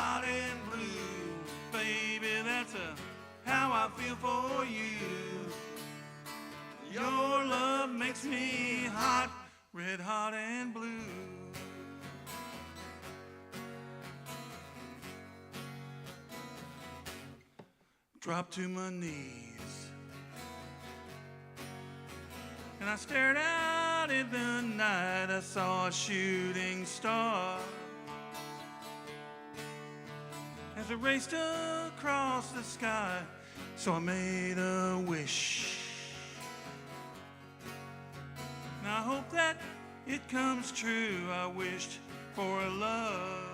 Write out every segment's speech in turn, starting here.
hot and blue. Baby, that's how I feel for you. Your love makes me hot, red hot and blue. Drop to my knees, and I stared out in the night. I saw a shooting star as it raced across the sky. So I made a wish, and I hope that it comes true. I wished for a love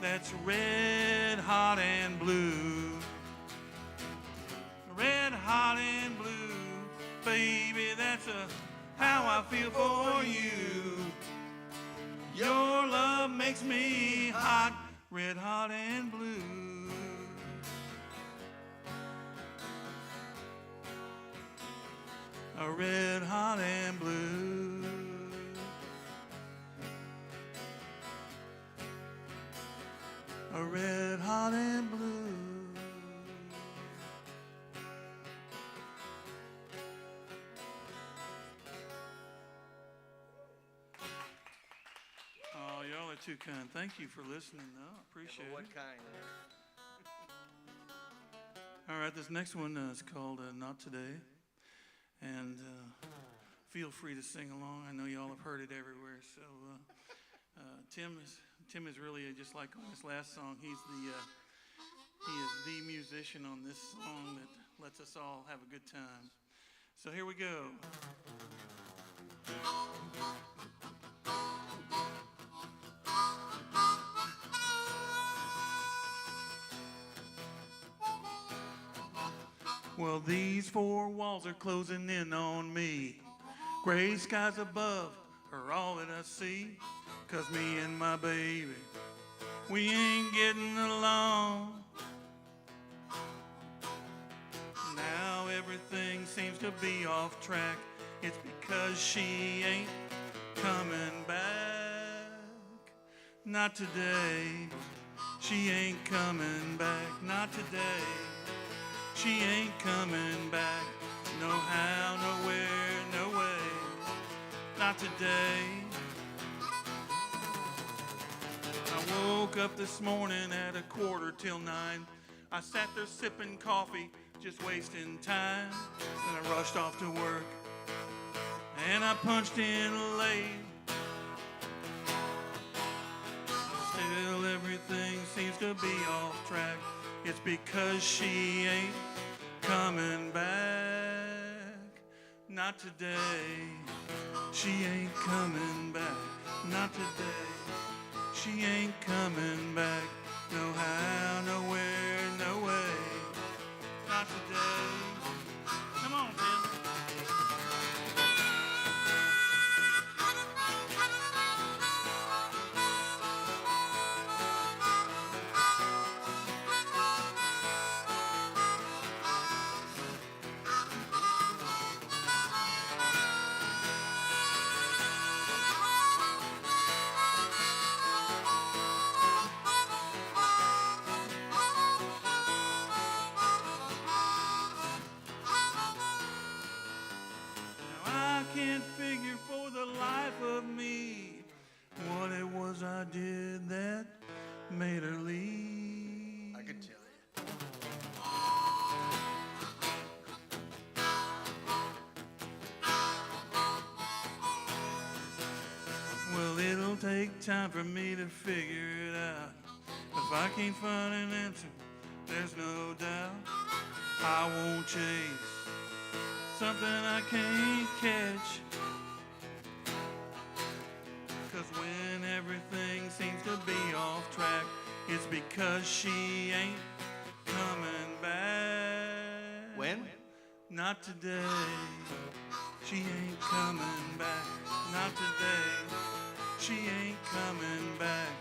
that's red hot and blue. Red hot and blue. Baby, that's how I feel for you. Your love makes me hot, red hot and blue. A red hot and blue. A red hot and blue. Oh, y'all are too kind. Thank you for listening, though. Appreciate it. What kind? All right, this next one is called Not Today. And feel free to sing along. I know y'all have heard it everywhere. So Tim is really just like on this last song. He is the musician on this song that lets us all have a good time. So here we go. Well, these four walls are closing in on me. Gray skies above are all that I see. 'Cause me and my baby, we ain't getting along. Now everything seems to be off track. It's because she ain't coming back. Not today. She ain't coming back. Not today. She ain't coming back. No how, nowhere, no way. Not today. I woke up this morning at 9:15. I sat there sipping coffee, just wasting time. Then I rushed off to work, and I punched in late. Still everything seems to be off track. It's because she ain't coming back. Not today. She ain't coming back. Not today. She ain't coming back. No how, nowhere, no way. Not today. Come on, Tim. Can't figure for the life of me what it was I did that made her leave. I can tell you. Well, it'll take time for me to figure it out. If I can't find an answer, there's no doubt I won't chase something I can't catch. 'Cause when everything seems to be off track, it's because she ain't coming back. When? Not today. She ain't coming back. Not today. She ain't coming back.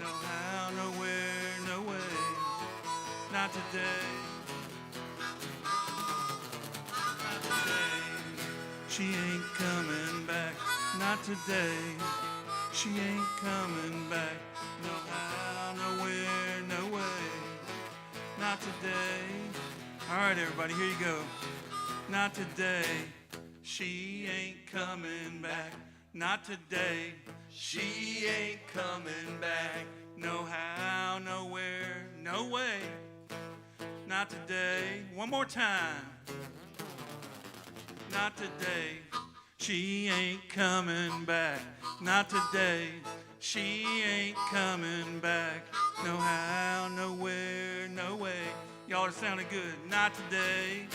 No how, nowhere, no way. Not today. She ain't coming back, not today. She ain't coming back. No how, nowhere, no way. Not today. All right, everybody, here you go. Not today. She ain't coming back. Not today. She ain't coming back. No how, nowhere, no way. Not today. One more time. Not today. She ain't coming back. Not today. She ain't coming back. No how, nowhere, no way. Y'all are sounding good. Not today.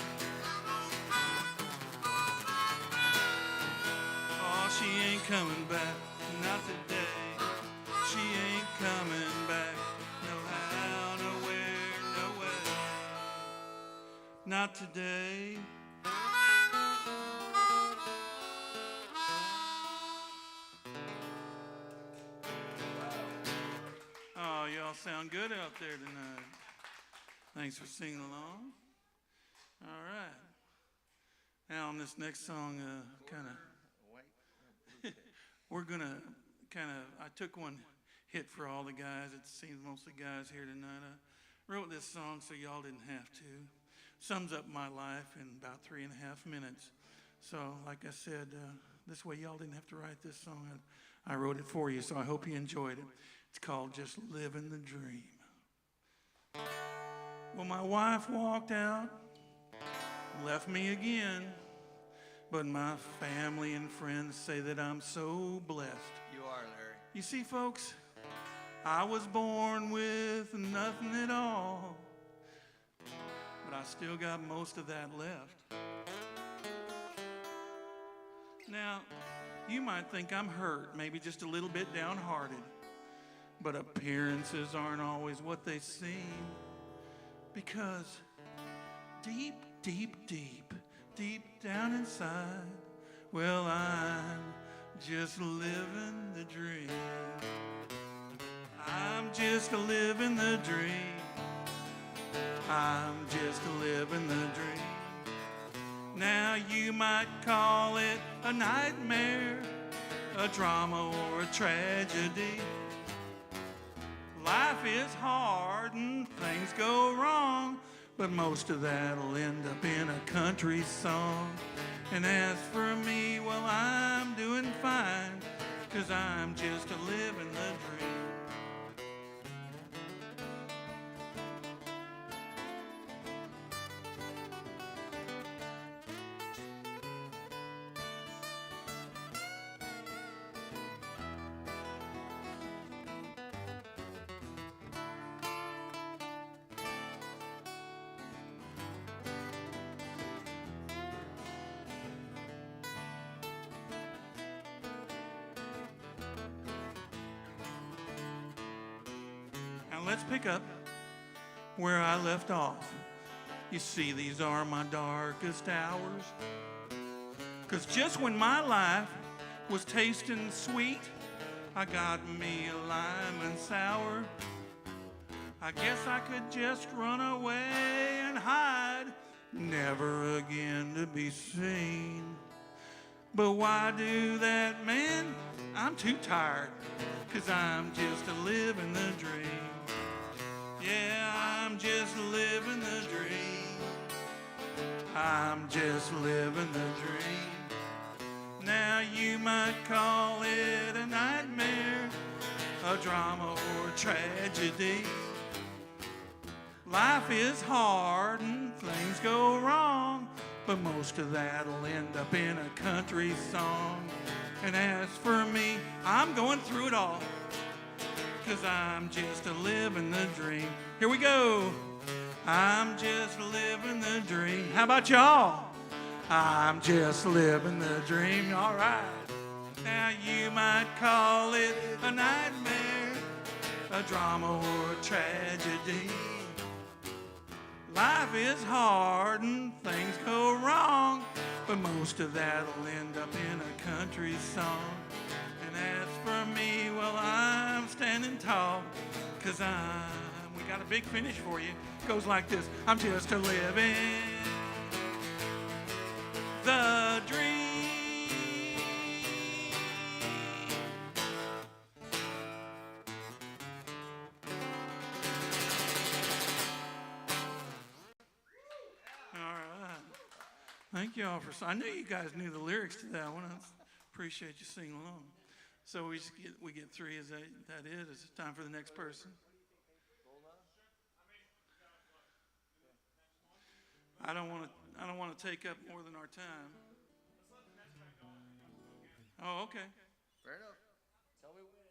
Oh, she ain't coming back. Not today. She ain't coming back. No how, nowhere, no way. Not today. Oh, y'all sound good out there tonight. Thanks for singing along. All right. Now on this next song, we're going to I took one hit for all the guys. It seems mostly guys here tonight. I wrote this song so y'all didn't have to. Sums up my life in about 3.5 minutes. So, like I said, this way y'all didn't have to write this song. I wrote it for you, so I hope you enjoyed it. It's called Just Living the Dream. Well, my wife walked out, left me again, but my family and friends say that I'm so blessed. You are, Larry. You see, folks, I was born with nothing at all, but I still got most of that left. Now, you might think I'm hurt, maybe just a little bit downhearted, but appearances aren't always what they seem, because deep, deep, deep, deep down inside, well, I'm just living the dream. I'm just living the dream. I'm just living the dream. Now you might call it a nightmare, a drama, or a tragedy. Life is hard and things go wrong, but most of that'll end up in a country song. And as for me, well, I'm doing fine, 'cause I'm just living the dream. Let's pick up where I left off. You see, these are my darkest hours, 'cause just when my life was tasting sweet, I got me a lime and sour. I guess I could just run away and hide, never again to be seen. But why do that, man? I'm too tired, 'cause I'm just living the dream. Yeah, I'm just living the dream. I'm just living the dream. Now you might call it a nightmare, a drama, or a tragedy. Life is hard and things go wrong, but most of that'll end up in a country song. And as for me, I'm going through it all, 'cause I'm just living the dream. Here we go. I'm just living the dream. How about y'all? I'm just living the dream. All right. Now you might call it a nightmare, a drama, or a tragedy. Life is hard and things go wrong, but most of that'll end up in a country song. And as for me, well, I'm standing tall, 'cause we got a big finish for you. It goes like this. I'm just a living the dream. Thank you all for. I knew you guys knew the lyrics to that one. I appreciate you singing along. So we get three. Is that it? Is it time for the next person? I don't want to take up more than our time. Oh, okay. Fair enough. Tell me when.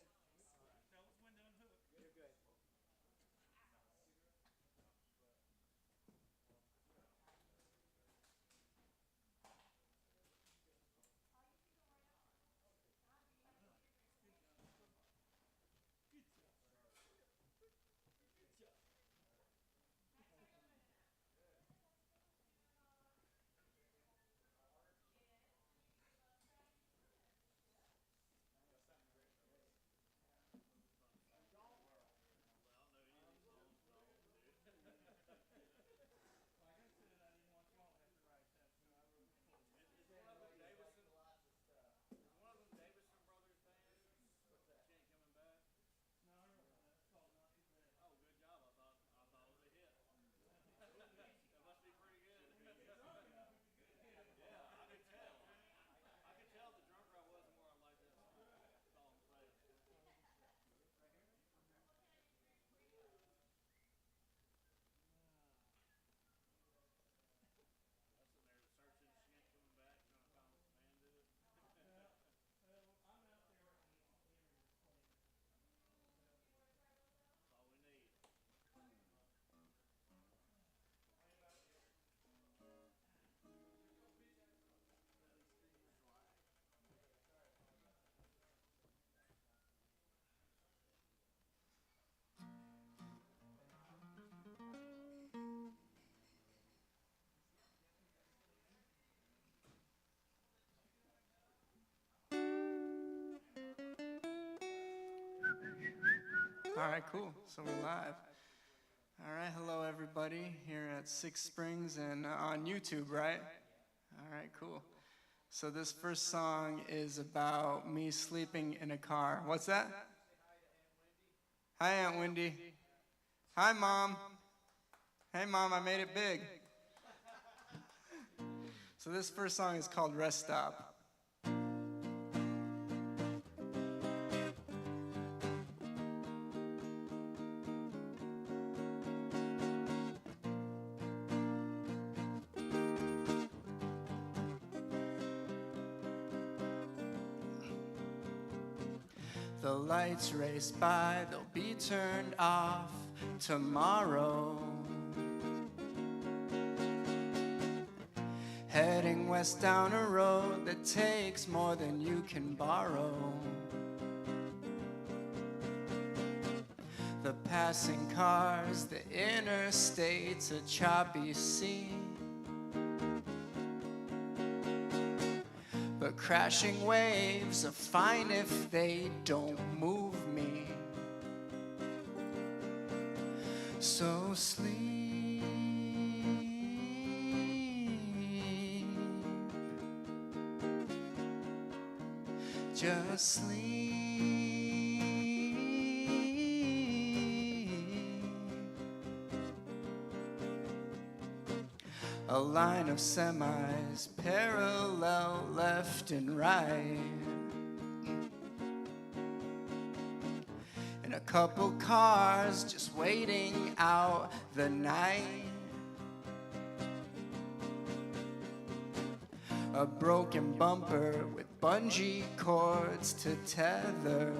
All right, cool. So we're live. All right, hello everybody here at Six Springs and on YouTube, right? All right, cool. So this first song is about me sleeping in a car. What's that? Hi, Aunt Wendy. Hi, Mom. Hey, Mom, I made it big. So this first song is called Rest Stop. The lights race by, they'll be turned off tomorrow. Heading west down a road that takes more than you can borrow. The passing cars, the interstate's a choppy scene. But crashing waves are fine if they don't move me. So sleep, just sleep. A line of semis parallel left and right, and a couple cars just waiting out the night. A broken bumper with bungee cords to tether.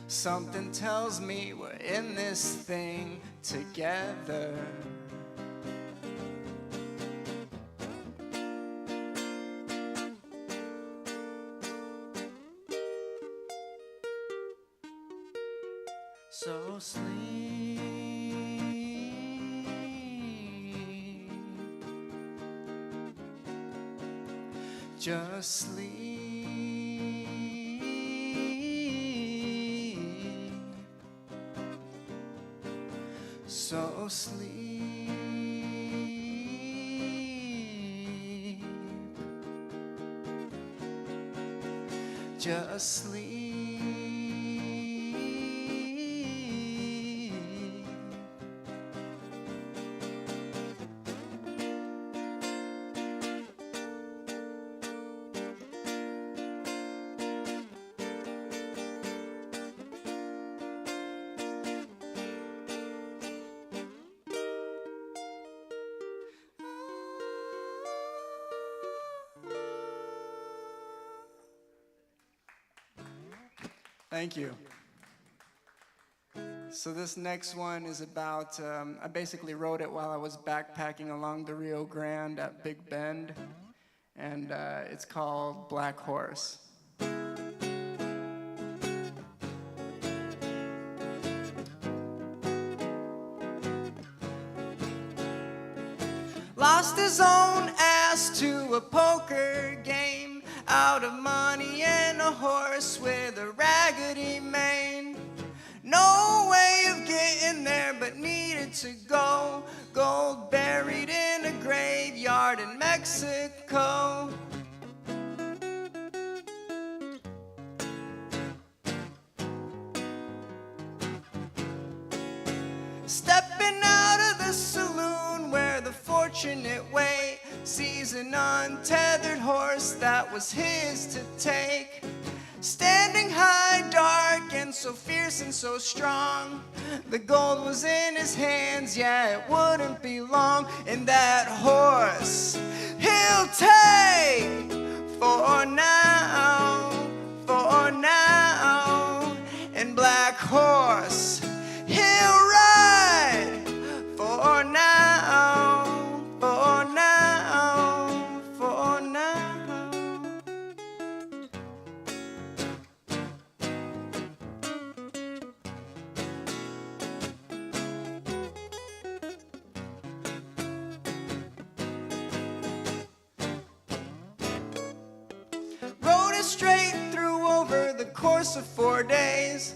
Something tells me we're in this thing together. So sleep, just sleep. So sleep, just sleep. Thank you. So this next one is about, I basically wrote it while I was backpacking along the Rio Grande at Big Bend, and it's called Black Horse. Lost his own ass to a poker game, out of money and a horse with a raggedy mane. No way of getting there, but needed to go. Gold buried in a graveyard in Mexico. Stepping out of the saloon where the fortunate way sees an untethered horse that was his to take. Standing high, dark, and so fierce and so strong. The gold was in his hands, yeah, it wouldn't be long. And that horse he'll take for now, for now. And Black Horse he'll ride for now, for now, for now. Rode it straight through over the course of 4 days.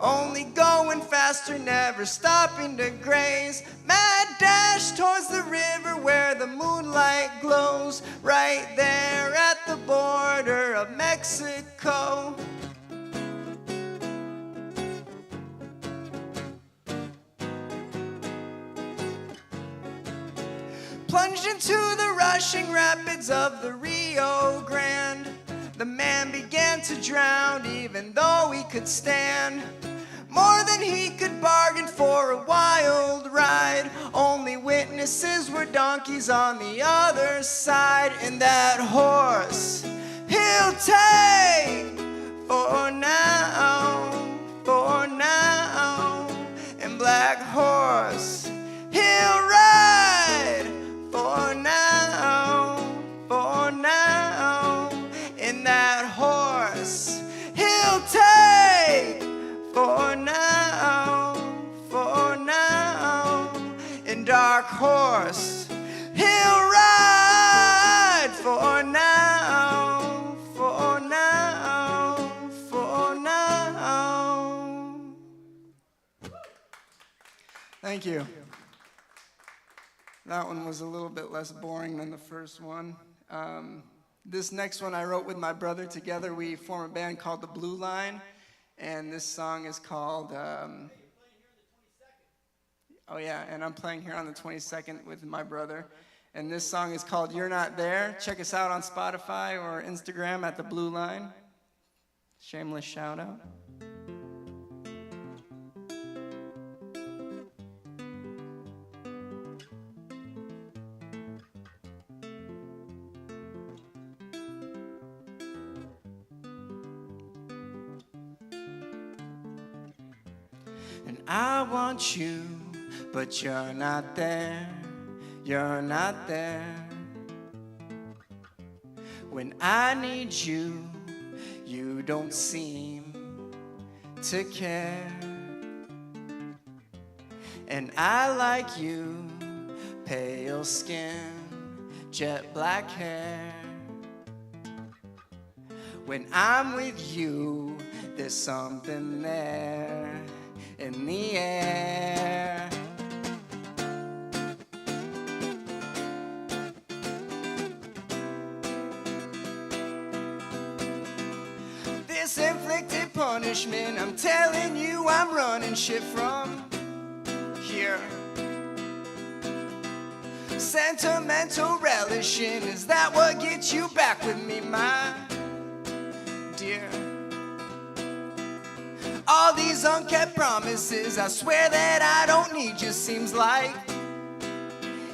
Only going faster, never stopping to graze. Mad dash towards the river where the moonlight glows, right there at the border of Mexico. Plunged into the rushing rapids of the Rio Grande. The man began to drown even though he could stand. More than he could bargain for a wild ride. Only witnesses were donkeys on the other side. And that horse he'll take for now, for now. And Black Horse he'll ride for now, for now. And that horse he'll take for now, for now. And Dark Horse he'll ride for now, for now, for now. Thank you. That one was a little bit less boring than the first one. This next one I wrote with my brother together. We form a band called the Blue Line, and this song is called, oh yeah, and I'm playing here on the 22nd with my brother. And this song is called You're Not There. Check us out on Spotify or Instagram at the Blue Line. Shameless shout out. And I want you, but you're not there, you're not there. When I need you, you don't seem to care. And I like you, pale skin, jet black hair. When I'm with you, there's something there in the air. This inflicted punishment, I'm telling you, I'm running shit from here. Sentimental relishing, is that what gets you back with me, my dear? All these unkept promises, I swear that I don't need you. Seems like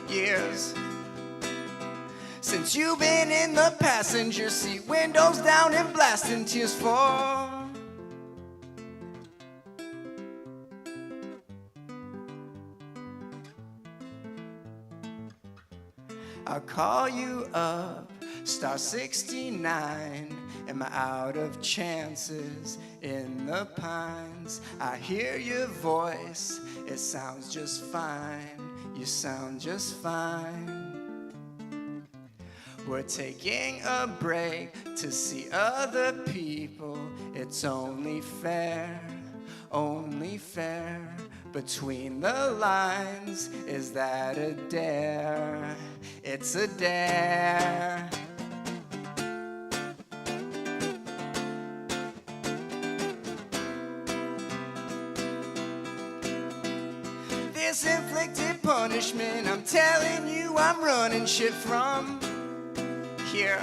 years since you've been in the passenger seat, windows down and blasting tears for I'll call you up, star 69. Am I out of chances in the pines? I hear your voice, it sounds just fine. You sound just fine. We're taking a break to see other people. It's only fair, only fair. Between the lines, is that a dare? It's a dare. This inflicted punishment, I'm telling you, I'm running shit from here.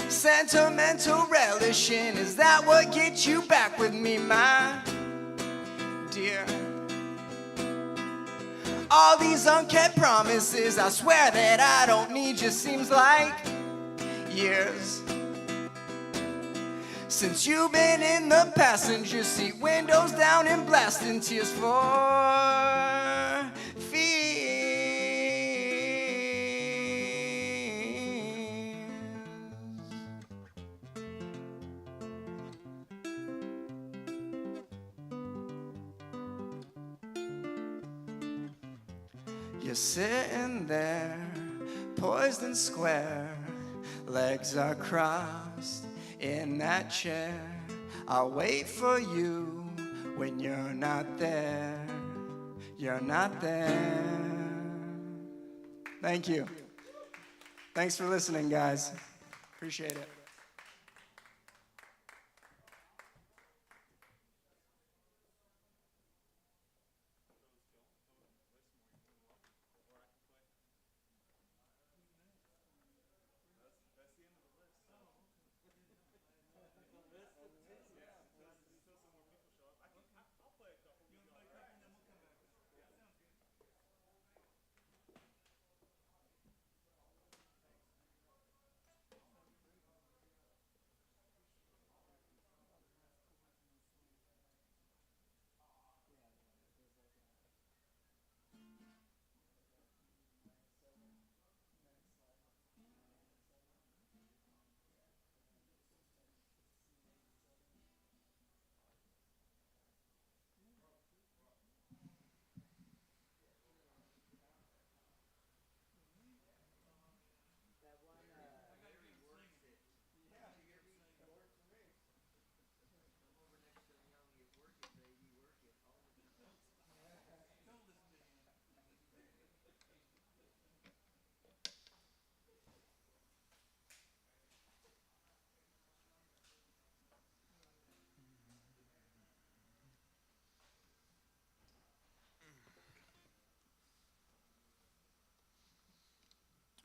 Sentimental relishing, is that what gets you back with me, my dear? All these unkept promises, I swear that I don't need you, seems like years since you've been in the passenger seat, windows down and blasting tears for fears. You're sitting there, poised and square, legs are crossed in that chair. I'll wait for you when you're not there. You're not there. Thank you. Thanks for listening, guys. Appreciate it.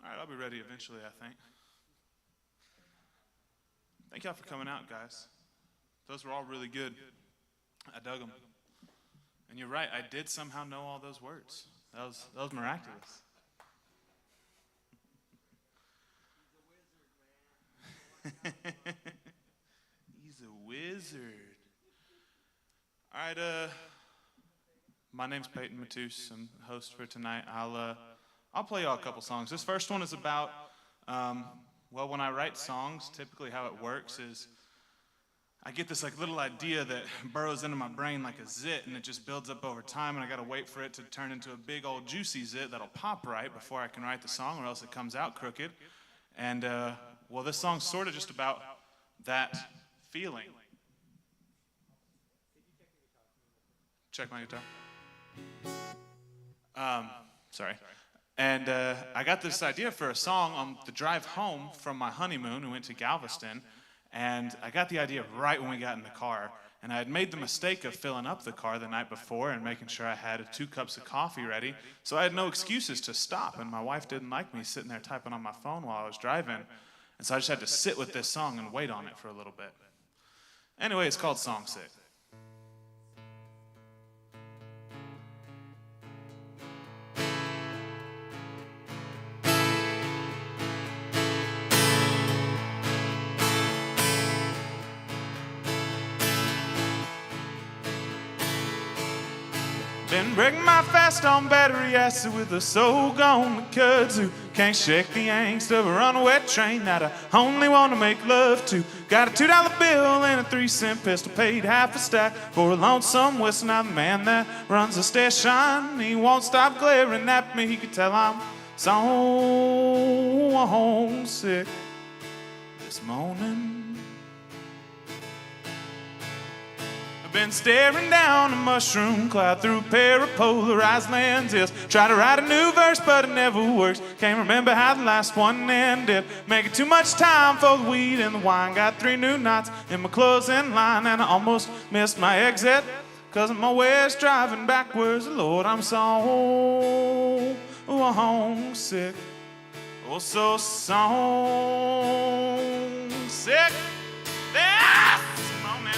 All right, I'll be ready eventually, I think. Thank y'all for coming out, guys. Those were all really good. I dug them. And you're right, I did somehow know all those words. That was miraculous. He's a wizard. All right, my name's Peyton Matus. I'm the host for tonight. I'll play y'all a couple songs. This first one is about, well, when I write songs, typically how it works is I get this like little idea that burrows into my brain like a zit, and it just builds up over time, and I gotta wait for it to turn into a big old juicy zit that'll pop right before I can write the song, or else it comes out crooked. And well, this song's sort of just about that feeling. Check my guitar. Sorry. And I got this idea for a song on the drive home from my honeymoon. We went to Galveston, and I got the idea right when we got in the car. And I had made the mistake of filling up the car the night before and making sure I had 2 cups of coffee ready. So I had no excuses to stop, and my wife didn't like me sitting there typing on my phone while I was driving. And so I just had to sit with this song and wait on it for a little bit. Anyway, it's called Song Sick. Been breaking my fast on battery acid with a soul gone to kudzu. Can't shake the angst of a runaway train that I only want to make love to. Got a $2 bill and a 3-cent pistol, paid half a stack for a lonesome whistle. Now the man that runs the station, he won't stop glaring at me. He could tell I'm so homesick this morning. I've been staring down a mushroom cloud through a pair of polarized lenses. Try to write a new verse, but it never works. Can't remember how the last one ended. Making too much time for the weed and the wine. Got 3 new knots in my closing line, and I almost missed my exit 'cause I'm always driving backwards. Lord, I'm so homesick. Oh, so sick this morning.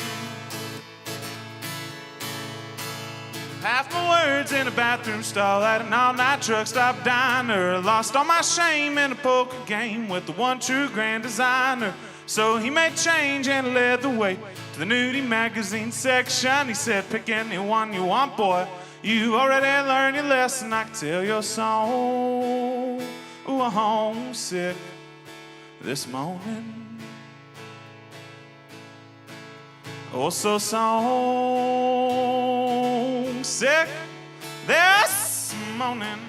Half my words in a bathroom stall at an all-night truck stop diner. Lost all my shame in a poker game with the one true grand designer. So he made change and led the way to the nudie magazine section. He said, pick anyone you want, boy. You already learned your lesson. I can tell you're so homesick this morning. Oh, so sick this morning.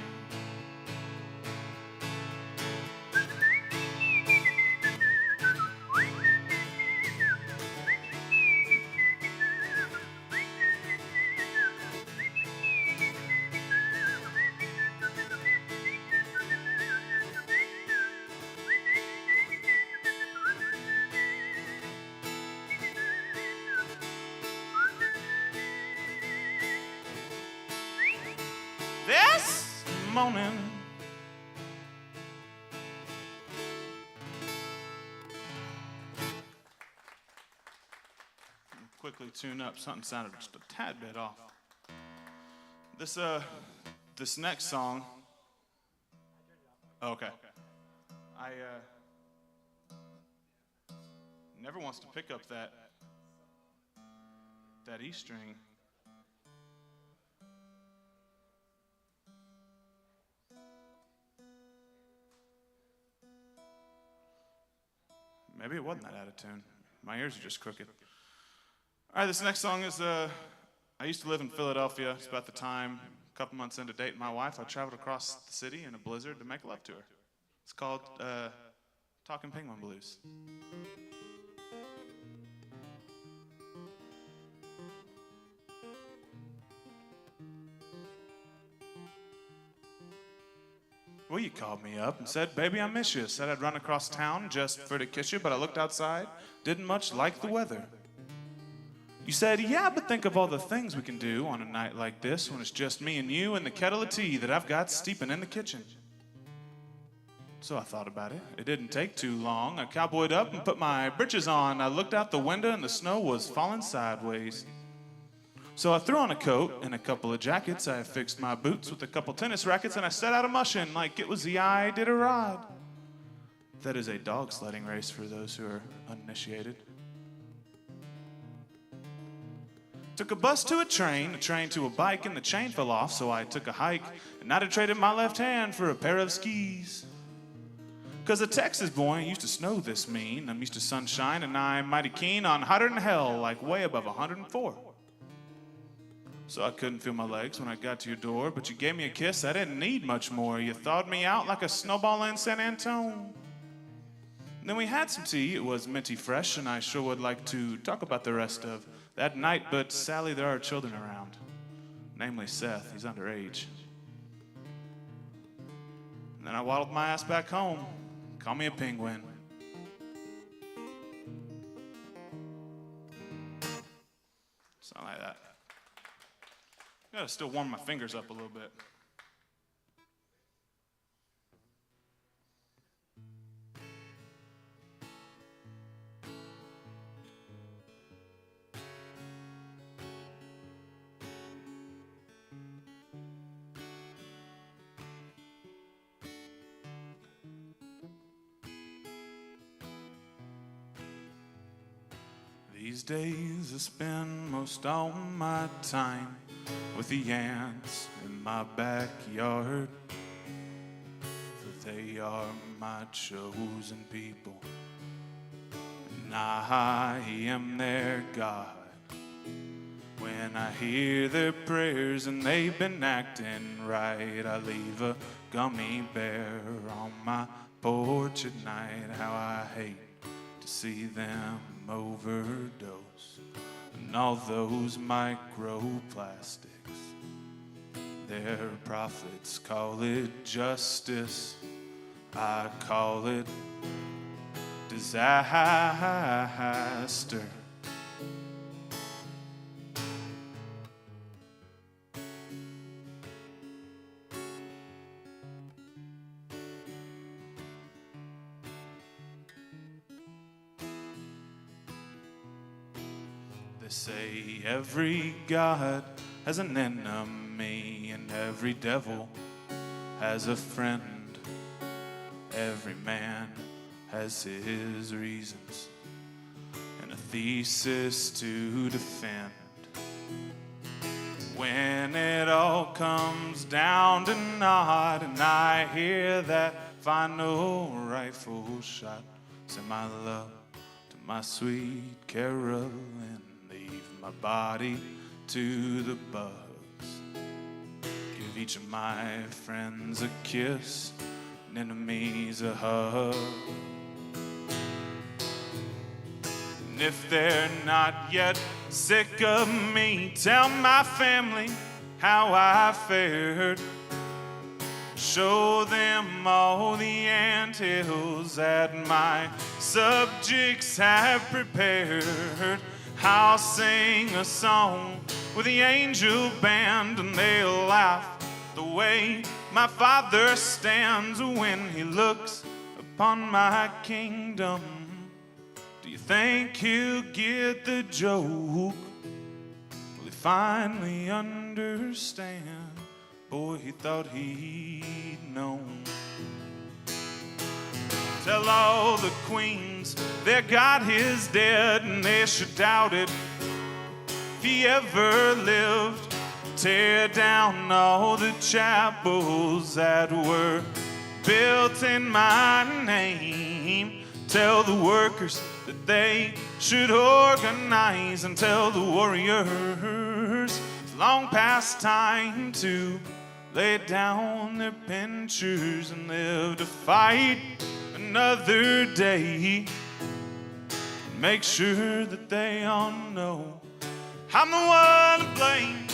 This morning. Quickly tune up. Something sounded just a tad bit off. This next song. Oh, okay. I never wants to pick up that E string. Maybe it wasn't that out of tune. My ears are just crooked. All right, this next song is, I used to live in Philadelphia. It's about the time, a couple months into dating my wife, I traveled across the city in a blizzard to make love to her. It's called Talking Penguin Blues. Well, you called me up and said, baby, I miss you. Said I'd run across town just for to kiss you, but I looked outside, didn't much like the weather. You said, yeah, but think of all the things we can do on a night like this when it's just me and you and the kettle of tea that I've got steeping in the kitchen. So I thought about it. It didn't take too long. I cowboyed up and put my britches on. I looked out the window and the snow was falling sideways. So I threw on a coat and a couple of jackets. I fixed my boots with a couple tennis rackets, and I set out a mushing like it was the Iditarod. That is a dog sledding race for those who are uninitiated. Took a bus to a train to a bike, and the chain fell off, so I took a hike, and I'd have traded my left hand for a pair of skis. 'Cause a Texas boy used to snow this mean. I'm used to sunshine, and I'm mighty keen on hotter than hell, like way above 104. So I couldn't feel my legs when I got to your door, but you gave me a kiss, I didn't need much more. You thawed me out like a snowball in San Antone. Then we had some tea, it was minty fresh, and I sure would like to talk about the rest of that night, but Sally, there are children around. Namely Seth, he's underage. And then I waddled my ass back home. Call me a penguin. Something like that. Gotta still warm my fingers up a little bit. These days I spend most all my time with the ants in my backyard. For they are my chosen people, and I am their God. When I hear their prayers and they've been acting right, I leave a gummy bear on my porch at night. How I hate to see them overdose and all those microplastics. Their prophets call it justice, I call it disaster. They say every God has an enemy and every devil has a friend. Every man has his reasons and a thesis to defend. When it all comes down to naught and I hear that final rifle shot, send my love to my sweet Carolyn, leave my body to the bugs. Give each of my friends a kiss and enemies a hug. And if they're not yet sick of me, tell my family how I fared. Show them all the anthills that my subjects have prepared. I'll sing a song with the angel band and they'll laugh the way my Father stands when he looks upon my kingdom. Do you think he'll get the joke? Will he finally understand? Boy, he thought he'd known. Tell all the queens their God is dead and they should doubt it if he ever lived. Tear down all the chapels that were built in my name. Tell the workers that they should organize, and tell the warriors it's long past time to lay down their pinchers and live to fight another day. Make sure that they all know I'm the one to blame.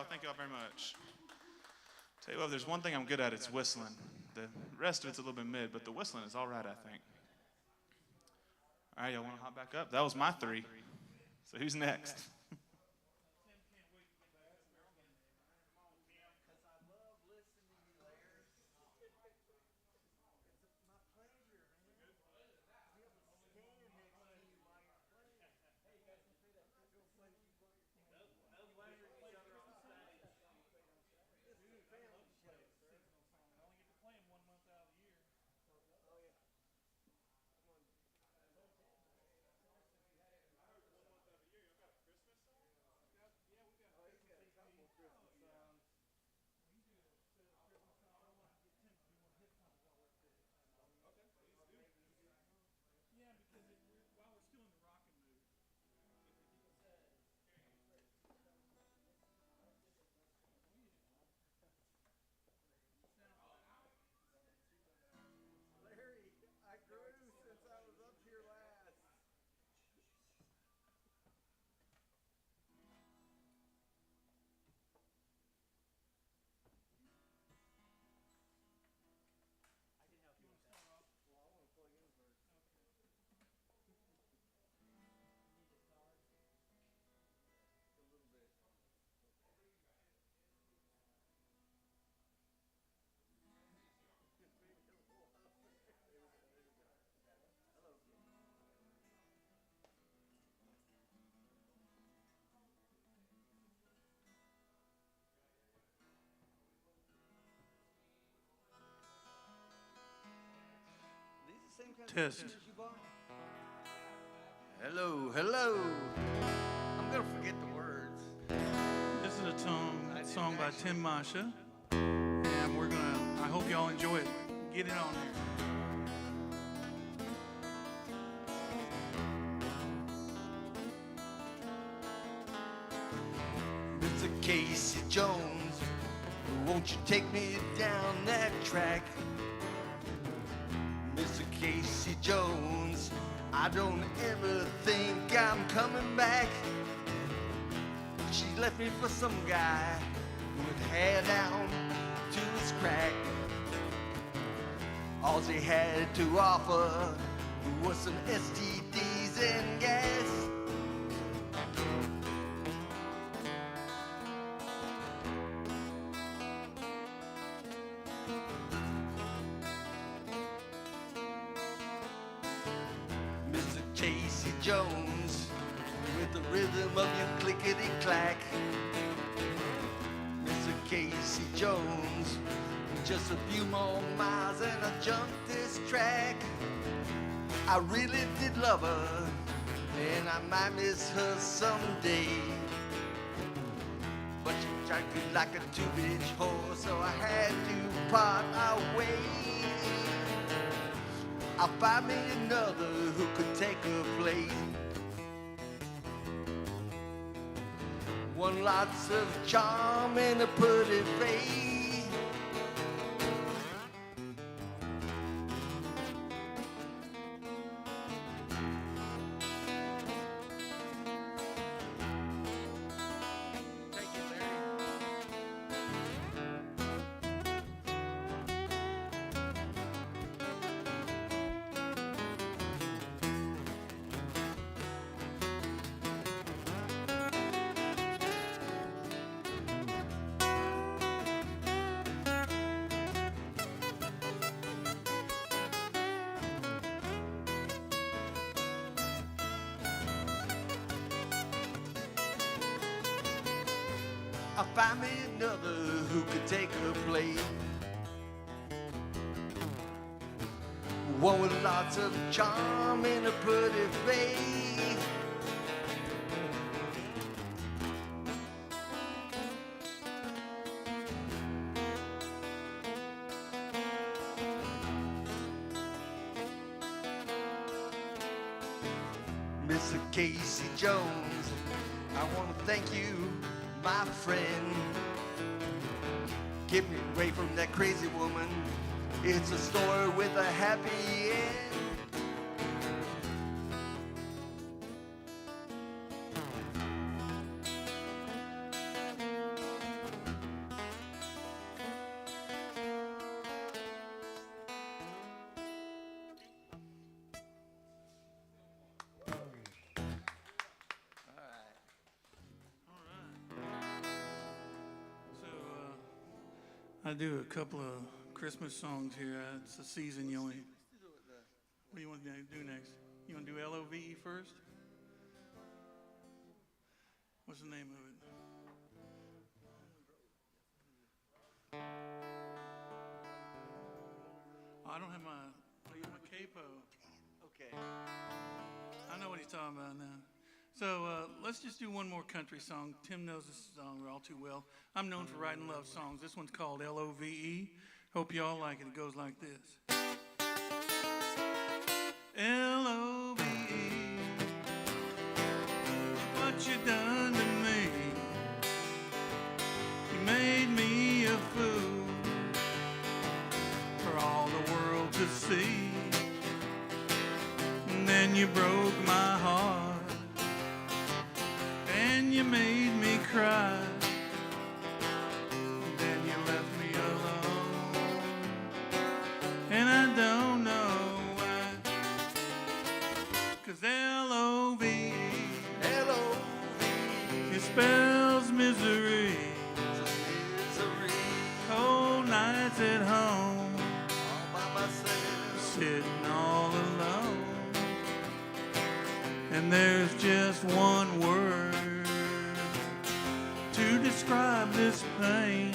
Thank y'all very much. Tell you what, if there's one thing I'm good at, it's whistling. The rest of it's a little bit mid, but the whistling is all right, I think. All right, y'all want to hop back up? That was my 3. So who's next? Test. Hello, hello. I'm gonna forget the words. This is a song by Tim Masha, and I hope y'all enjoy it. Get it on there. Mr. Casey Jones, won't you take me down that track? Mr. Casey Jones, I don't ever think I'm coming back. She left me for some guy with hair down to his crack. All she had to offer was some STDs and gas. Mr. Casey Jones, with the rhythm of your clickety-clack. Mr. Casey Jones, just a few more miles and I jumped this track. I really did love her, and I might miss her someday. But she drank it like a two-bitch whore, so I had to part our ways. I'll find me another who could take her place. One lots of charm and a pretty face. Take it, Larry. I'll find me another who could take her place. One with lots of charm and a pretty face. Mr. Casey Jones, I want to thank you, my friend. Get me away from that crazy woman. It's a story with a happy end. I do a couple of Christmas songs here. It's the season you only. What do you want to do next? You want to do LOVE first? What's the name of it? Oh, I don't have my capo. Okay. I know what he's talking about now. So let's just do one more country song. Tim knows this song all too well. I'm known for writing love songs. This one's called LOVE. Hope y'all like it. It goes like this. LOVE, what you done to me? You made me a fool for all the world to see. And then you broke my heart. And you made me cry. Then you left me alone. And I don't know why. 'Cause LOVE, L-O-V-E, it spells misery. misery, Cold nights at home, all by myself. sitting all alone. And there's just one word to describe this pain.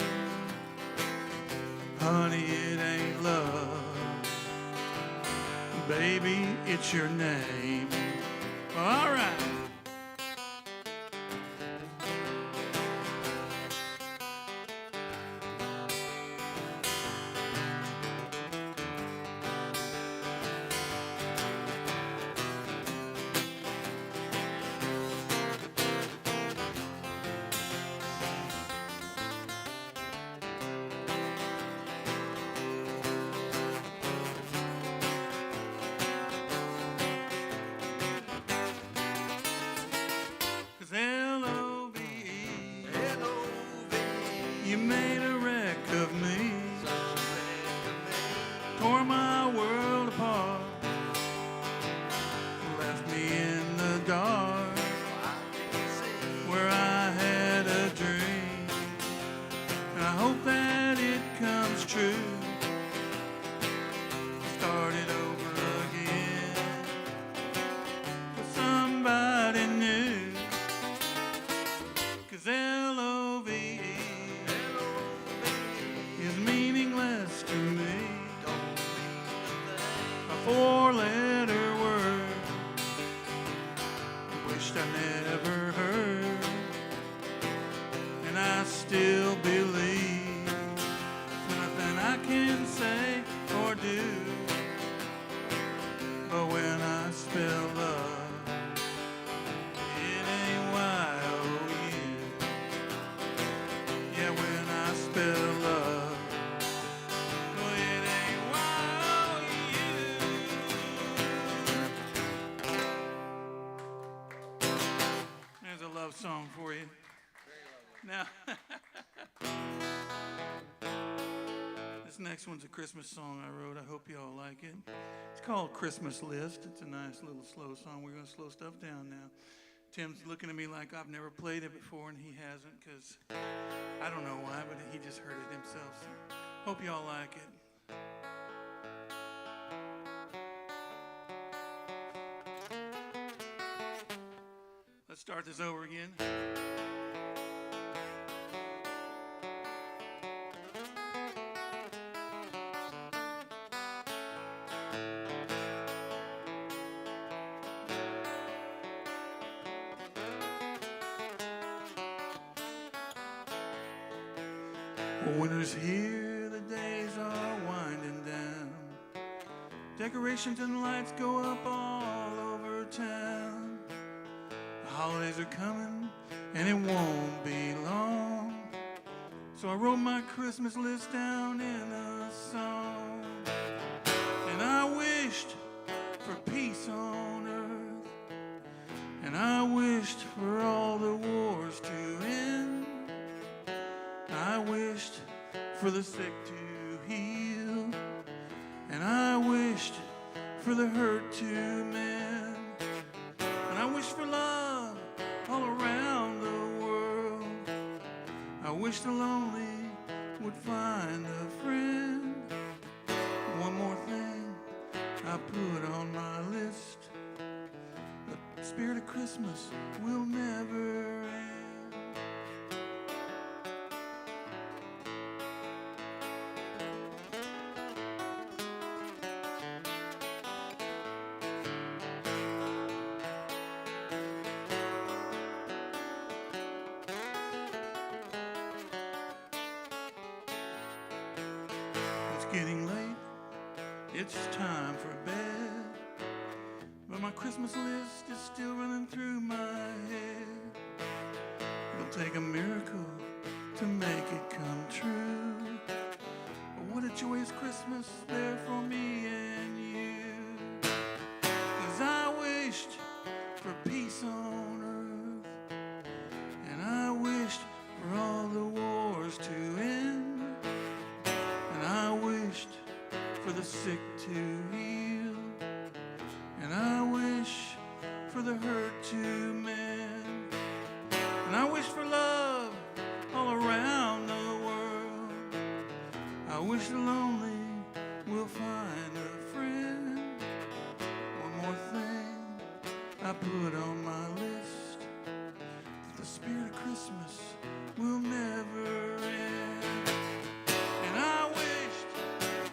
Honey, it ain't love. baby, it's your name. All right. L-O-V-E, you made a wreck of me, tore my world apart, left me in the dark where I had a dream, and I hope that it comes true. Started over again with somebody new. 'Cause L-O-V-E is meaningless to me. A four-letter word wished I never heard, and I still believe there's nothing I can say or do. But when I spell love, it ain't Y-O-U. Yeah, when I spell love, well, it ain't Y-O-U. There's a love song for you. Now, this next one's a Christmas song I wrote. I hope y'all like it. It's called Christmas List. It's a nice little slow song. We're going to slow stuff down now. Tim's looking at me like I've never played it before, and he hasn't, because I don't know why, but he just heard it himself. So hope y'all like it. Let's start this over again. Well, winter's here, the days are winding down. Decorations and lights go up all over town. The holidays are coming, and it won't be long. So I wrote my Christmas list down in a song. And I wished for peace on earth, and I wished for all the wars to end. I wished for the sick to heal, and I wished for the hurt to mend, and I wished for love all around the world. I wish the lonely would find a friend. One more thing I put on my list: the spirit of Christmas will never end. It's getting late, it's time for bed, but my Christmas list is still running through my head. It'll take a miracle to make it come true. But what a joyous Christmas there for me and you. 'Cause I wished for peace on earth, and I wished for all the wars to end, and I wished for the sick to heal, and I wish for the hurt to mend, and I wish for love all around the world. I wish the lonely will find a friend. One more thing I put on my list: that the spirit of Christmas will never end. And I wished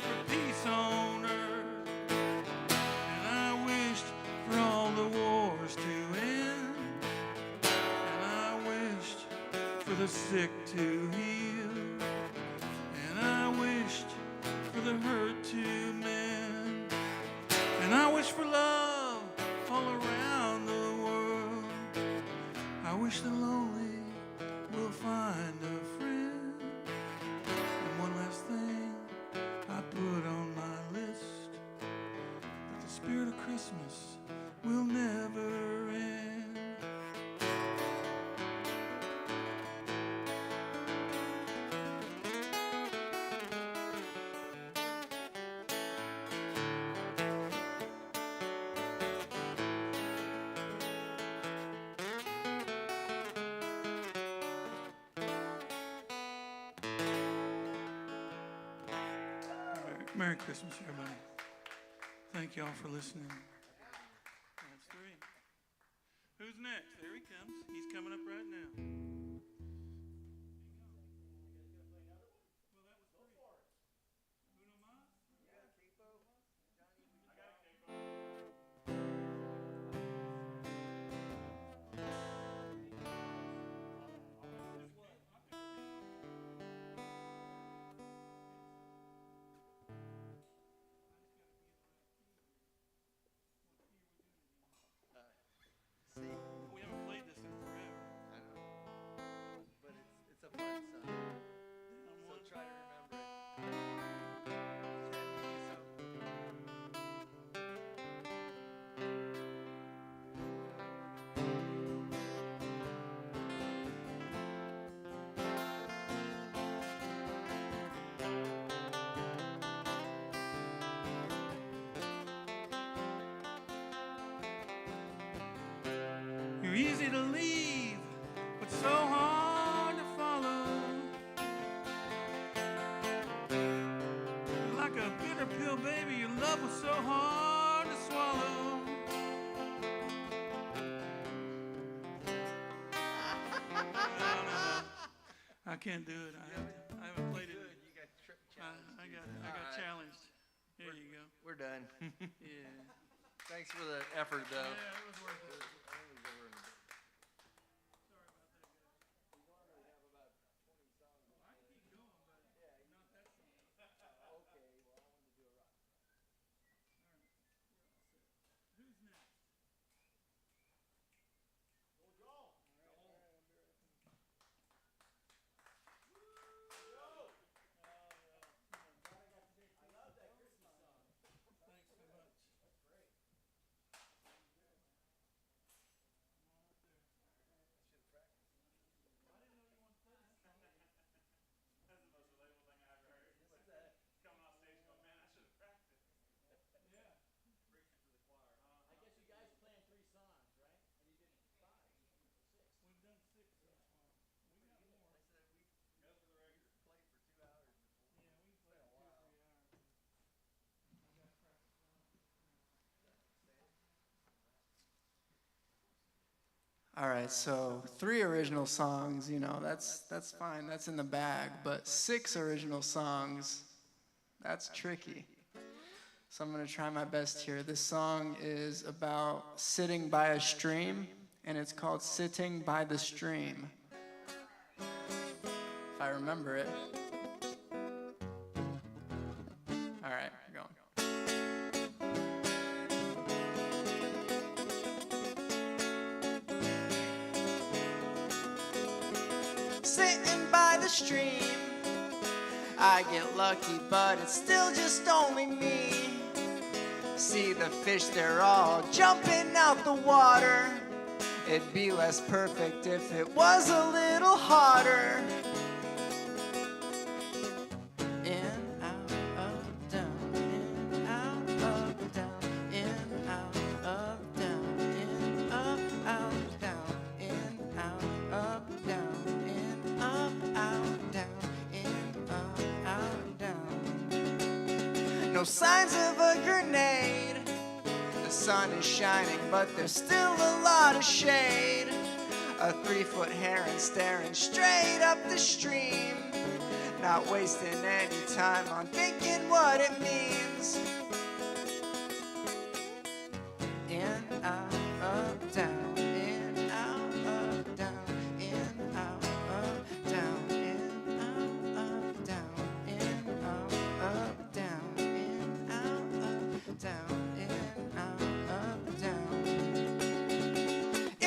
for peace on earth, for the sick to heal, and I wished for the hurt to mend, and I wish for love all around the world. I wish the lonely will find a friend. And one last thing I put on my list, that the spirit of Christmas will never end. Merry Christmas, everybody. Thank you all for listening. That's three. Who's next? There he comes. He's coming up right now. See, We haven't played this in forever. I know, but it's a fun song. So try to remember it. You're easy to leave, but so hard to follow. You're like a bitter pill, baby. Your love was so hard to swallow. I can't do it. I haven't played it. Good, you got challenged. I got All right. challenged. There you go. We're done. Yeah. Thanks for the effort, though. Yeah, it was worth it. All right, so 3 original songs, you know, that's fine, that's in the bag, but 6 original songs, that's tricky. So I'm gonna try my best here. This song is about sitting by a stream, and it's called Sitting by the Stream. If I remember it. All right, we're going. Sitting by the stream, I get lucky, but it's still just only me. See the fish, they're all jumping out the water. It'd be less perfect if it was a little harder. In, out, up, down, in, out, up, down, in, out, up, down, in, up, out, down, in, out, up, down, in, up, out, down, in, up, out, down. No signs of a grenade. The sun is shining, but there's still a lot of shade. A 3-foot heron staring straight up the stream, not wasting any time on thinking what it means. In, out, up, down, in, out, up, down, in, out, up,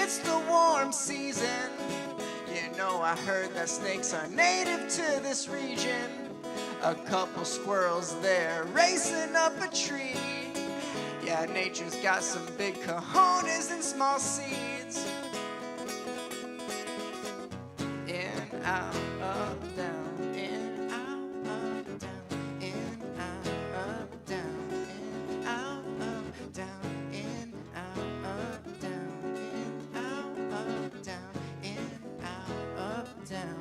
it's the warm season. You know, I heard that snakes are native to this region. A couple squirrels there racing up a tree. Yeah, nature's got some big cojones and small seeds. In, out, up, down. In, out, up, down. In, out, up, down. In, out, up, down. In, out, up, down. In, out, up, down. In, out, up, down.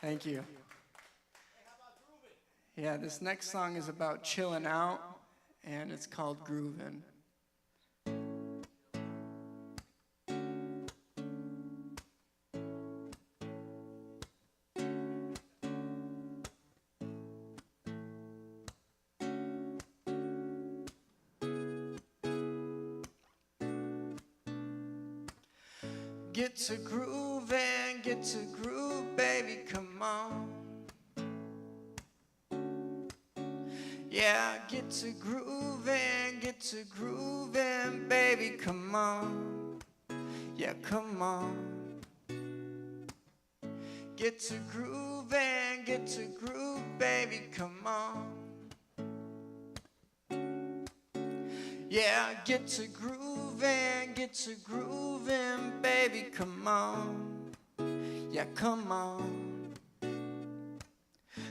Thank you. Yeah, this next song is about chilling out, and it's called Groovin'. Get to groovin', get to groove, baby, come on. Yeah, get to groovin', baby, come on. Yeah, come on. Get to groove, baby, come on. Yeah, get to groovin', baby, come on. Yeah, come on.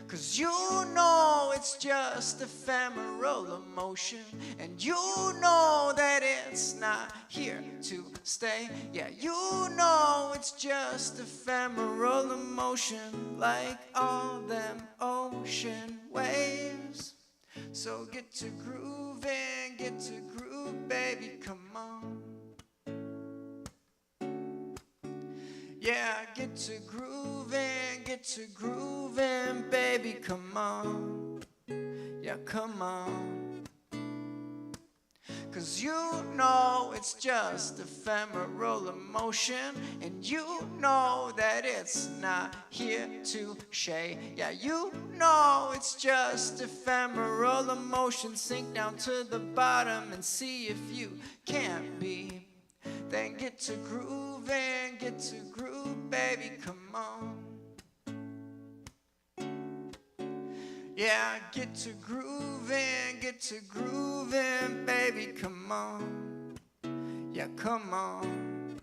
'Cause you know it's just ephemeral emotion, and you know that it's not here to stay. Yeah, you know it's just ephemeral emotion, like all them ocean waves. So get to groovin', baby, come on. Yeah, get to groovin', baby, come on. Yeah, come on. 'Cause you know it's just ephemeral emotion, and you know that it's not here to stay. Yeah, you know it's just ephemeral emotion. Sink down to the bottom and see if you can't be. Then get to groove, baby, come on. Yeah, get to groovin', baby, come on. Yeah, come on.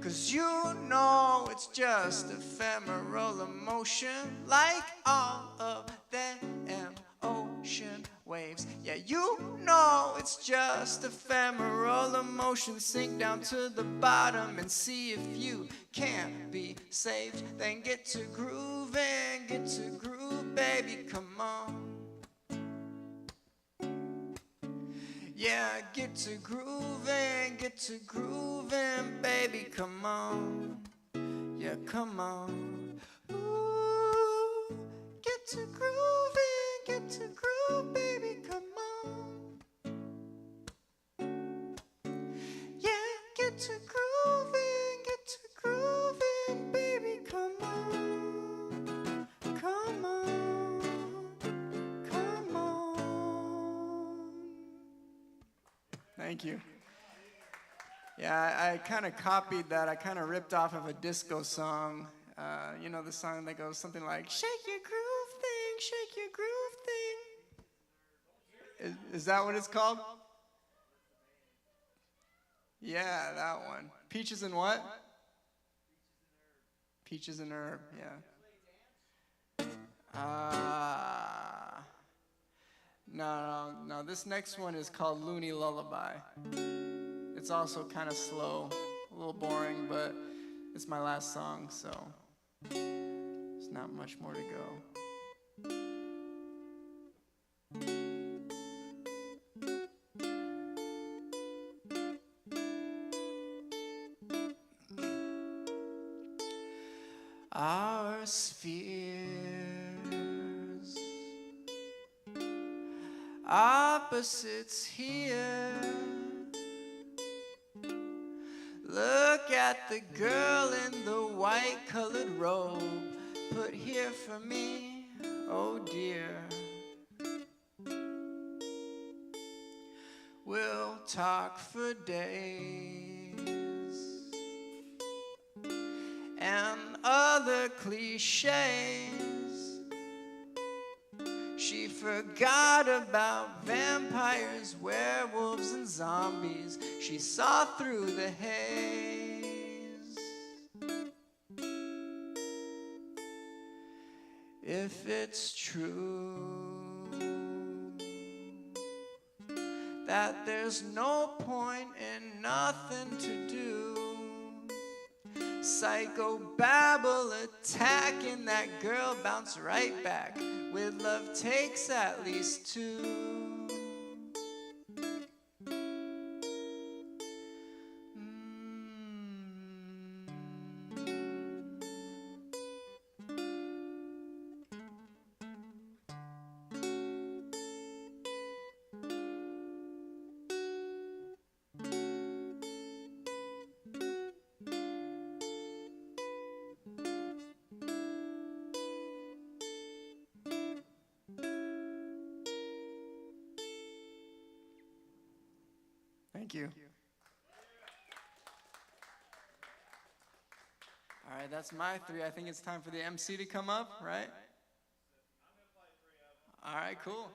'Cause you know it's just ephemeral emotion, like all of them ocean waves. Yeah, you know it's just ephemeral emotion. Sink down to the bottom and see if you can't be saved. Then get to groove, baby, come on. Yeah, get to groovin', baby, come on. Yeah, come on. Ooh, get to groove, baby, come on. Yeah, get to groovin', baby, come on. Come on, come on. Thank you. Yeah, I kind of copied that. I kind of ripped off of a disco song. You know the song that goes something like, shake your groove thing, shake your groove thing. Is that what it's called? Yeah, that one. Peaches and what? Peaches and herb, yeah. No, this next one is called Looney Lullaby. It's also kind of slow, a little boring, but it's my last song, so there's not much more to go. Our sphere opposites here. Look at the girl in the white colored robe, put here for me, oh dear. We'll talk for days and other cliches. She forgot about vampires, werewolves, and zombies. She saw through the haze. If it's true that there's no point in nothing to do, psychobabble attacking that girl, bounce right back with love takes at least two. Thank you. All right, that's my three. I think it's time for the MC to come up, right? All right, cool.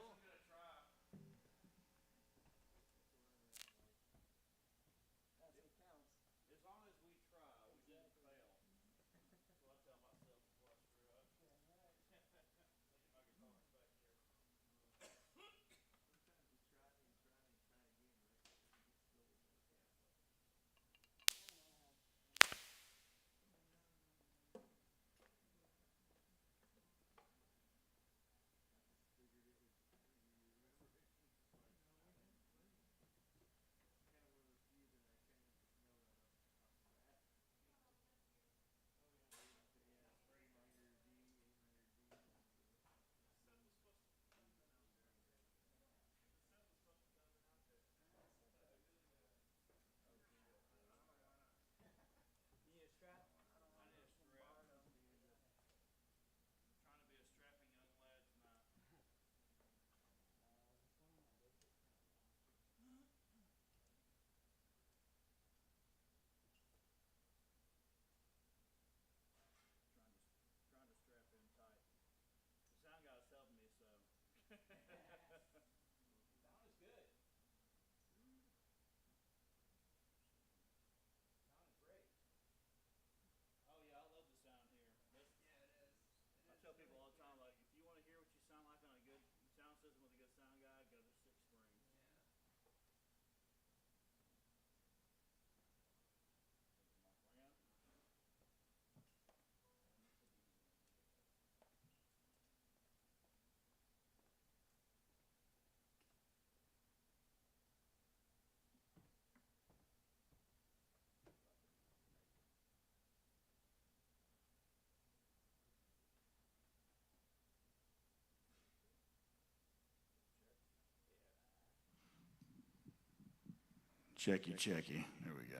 Checky, checky. There we go.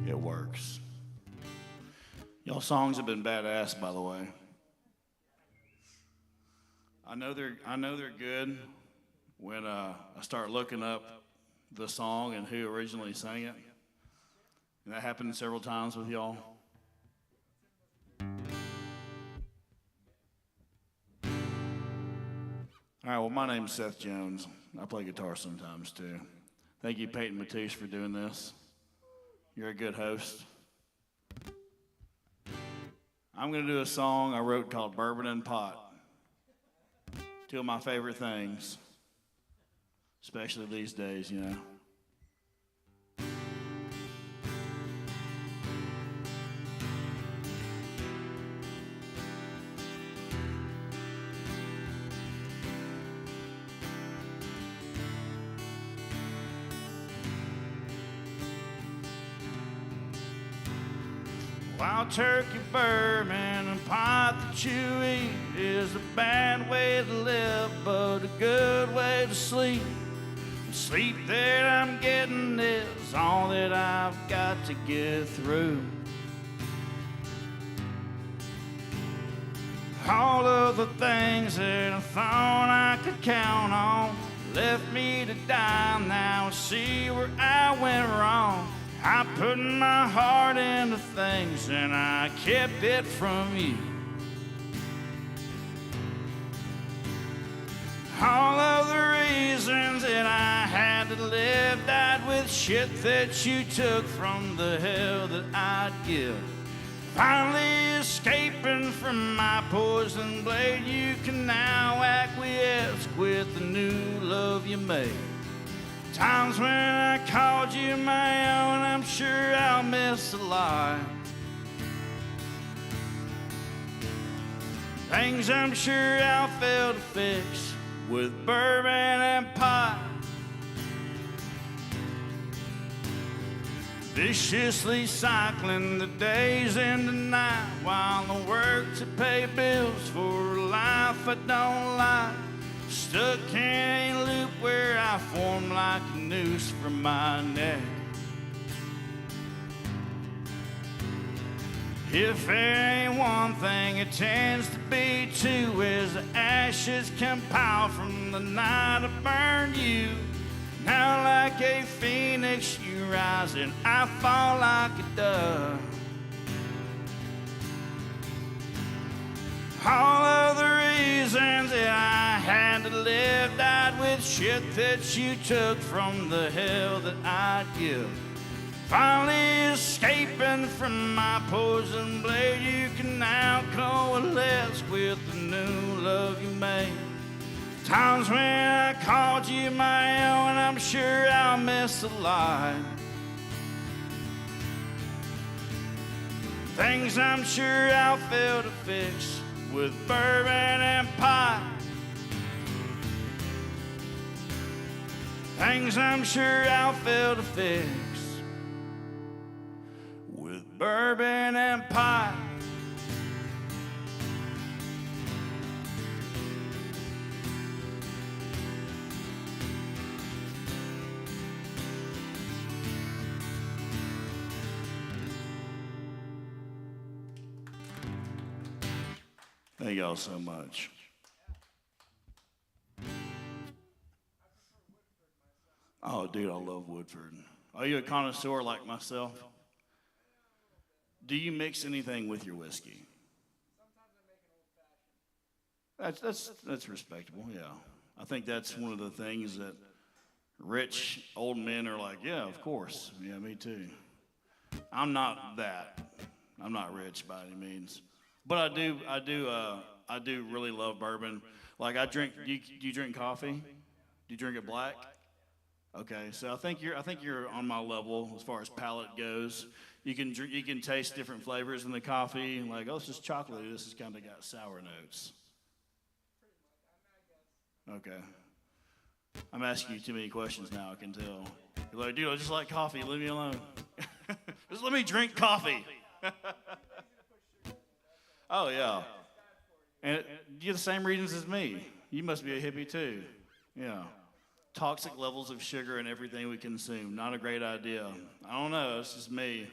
It works. Y'all songs have been badass, by the way. I know they're good when I start looking up the song and who originally sang it. And that happened several times with y'all. All right, well, my name's Seth Jones. I play guitar sometimes, too. Thank you, Peyton Matouche, for doing this. You're a good host. I'm going to do a song I wrote called Bourbon and Pot. Two of my favorite things, especially these days, you know. Wild turkey bourbon and pot that you eat is a bad way to live, but a good way to sleep. The sleep that I'm getting is all that I've got to get through. All of the things that I thought I could count on left me to die. Now I see where I went wrong. I put my heart into things and I kept it from you. All of the reasons that I had to live died with shit that you took from the hell that I'd give. Finally escaping from my poison blade, you can now acquiesce with the new love you made. Times when I called you my own, I'm sure I'll miss a lot. Things I'm sure I'll fail to fix with bourbon and pot. Viciously cycling the days into night while I work to pay bills for a life I don't like. Stuck in a loop where I form like a noose from my neck. If there ain't one thing, it tends to be two, as the ashes compile from the night I burned you. Now like a phoenix you rise and I fall like a dove. All of the reasons that I had to live died with shit that you took from the hell that I'd give. Finally escaping from my poison blade, you can now coalesce with the new love you made. Times when I called you my own, I'm sure I'll miss a lot. Things I'm sure I'll fail to fix with bourbon and pot. Things I'm sure I'll fail to fix with bourbon and pot. Thank y'all so much. Oh, dude, I love Woodford. Are you a connoisseur like myself? Do you mix anything with your whiskey? That's respectable, yeah. I think that's one of the things that rich old men are like, yeah, of course. Yeah, me too. I'm not that. I'm not rich by any means. But I do really love bourbon. Like I drink. Do you drink coffee? Do you drink it black? Okay, so I think you're on my level as far as palate goes. You can taste different flavors in the coffee. Like, oh, this is chocolatey. This has kind of got sour notes. Okay. I'm asking you too many questions now. I can tell. You're like, dude, I just like coffee. Leave me alone. Just let me drink coffee. Oh, yeah. And you're the same reasons as me. You must be a hippie, too. Yeah. Toxic levels of sugar in everything we consume. Not a great idea. I don't know. It's just me.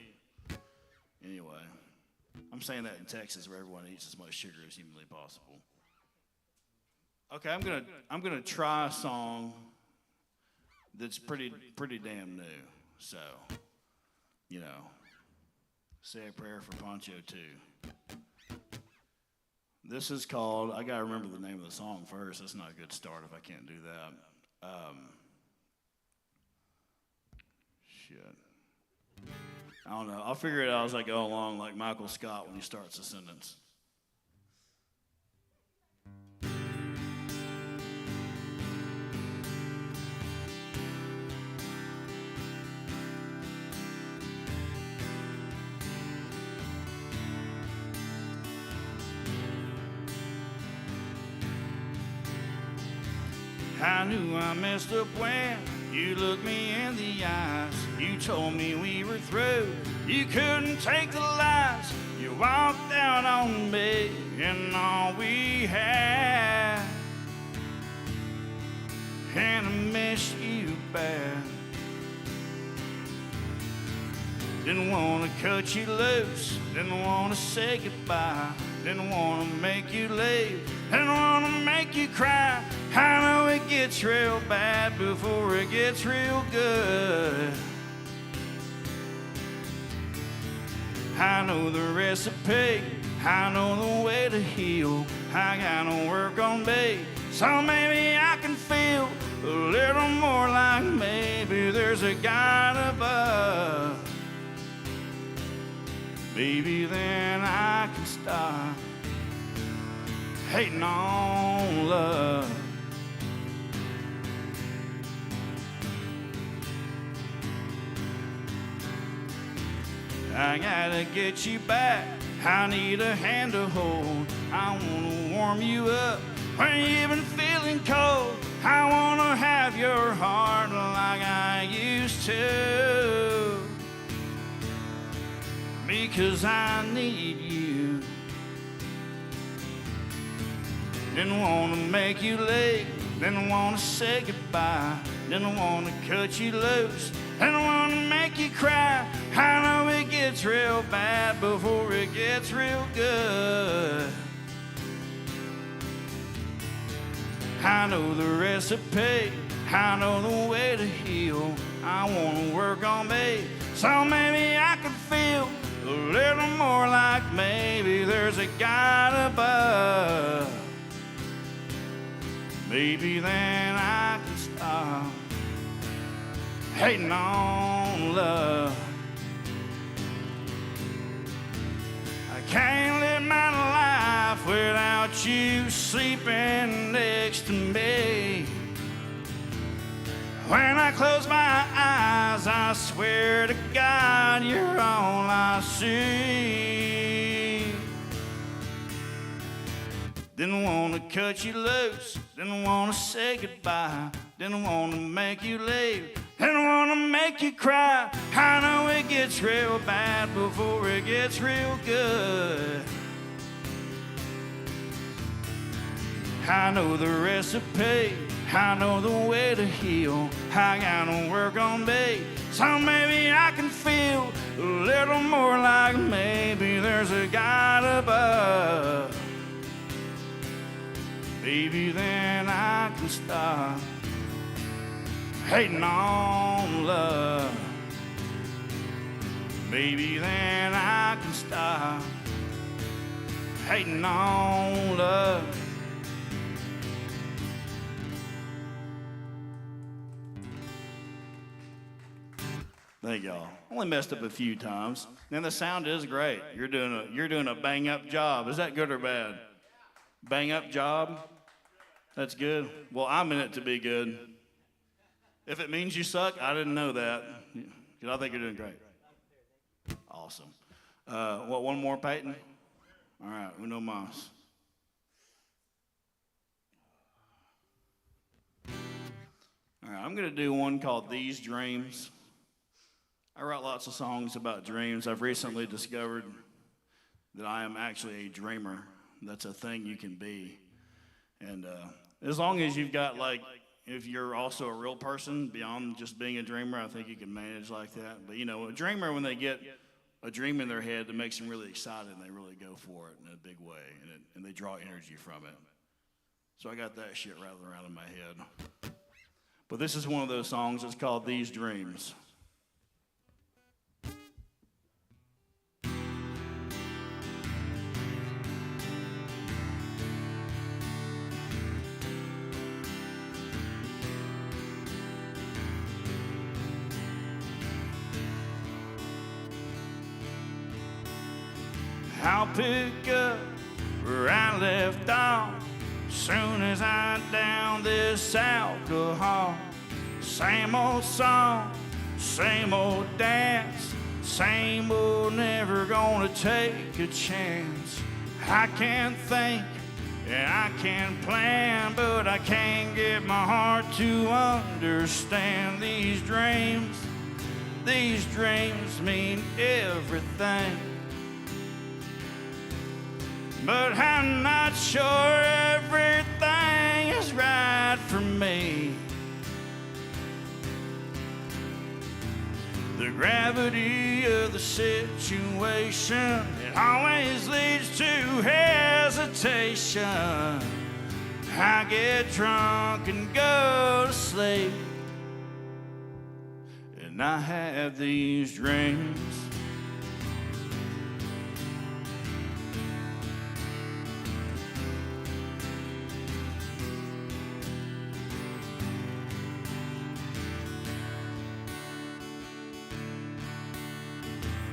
Anyway. I'm saying that in Texas where everyone eats as much sugar as humanly possible. Okay, I'm gonna try a song that's pretty damn new. So, you know, say a prayer for Poncho too. This is called, I gotta remember the name of the song first. That's not a good start if I can't do that. Shit. I don't know. I'll figure it out as I go along, like Michael Scott when he starts a sentence. I knew I messed up when You looked me in the eyes. You told me we were through. You couldn't take the lies. You walked out on me and all we had. And I miss you bad. Didn't want to cut you loose. Didn't want to say goodbye. Didn't want to make you leave. Didn't want to make you cry. I know it gets real bad before it gets real good. I know the recipe. I know the way to heal. I gotta work on me, so maybe I can feel a little more like maybe there's a God above. Maybe then I can stop hating on love. I gotta get you back. I need a hand to hold. I wanna warm you up when you've been feeling cold. I wanna have your heart like I used to, because I need you. Didn't wanna make you leave. Didn't wanna say goodbye. Didn't wanna cut you loose. Didn't wanna make you cry. I know it gets real bad before it gets real good. I know the recipe. I know the way to heal. I wanna work on me, so maybe I can feel a little more like maybe there's a God above. Maybe then I can stop hating on love. I can't live my life without you sleeping next to me. When I close my eyes, I swear to God, you're all I see. Didn't want to cut you loose. Didn't want to say goodbye. Didn't want to make you leave. Didn't want to make you cry. I know it gets real bad before it gets real good. I know the recipe. I know the way to heal. I gotta work on me, so maybe I can feel a little more like maybe there's a God above. Maybe then I can stop hating on love. Maybe then I can stop hating on love. Thank y'all. Only messed up a few times. And the sound is great. You're doing a bang up job. Is that good or bad? Bang up job? That's good. Well, I'm in it to be good. If it means you suck, I didn't know that. Because I think you're doing great. Awesome. One more, Peyton? All right, uno más. All right, I'm going to do one called These Dreams. I write lots of songs about dreams. I've recently discovered that I am actually a dreamer. That's a thing you can be. And as long as you've got, like, if you're also a real person beyond just being a dreamer, I think you can manage like that. But, you know, a dreamer, when they get a dream in their head that makes them really excited, and they really go for it in a big way, and they draw energy from it. So I got that shit rattling around in my head. But this is one of those songs. It's called These Dreams. I'll pick up where I left off soon as I down this alcohol. Same old song, same old dance, same old never gonna take a chance. I can't think And I can plan, but I can't get my heart to understand these dreams. These dreams mean everything. But I'm not sure everything is right for me. The gravity of the situation, it always leads to hesitation. I get drunk and go to sleep, and I have these dreams.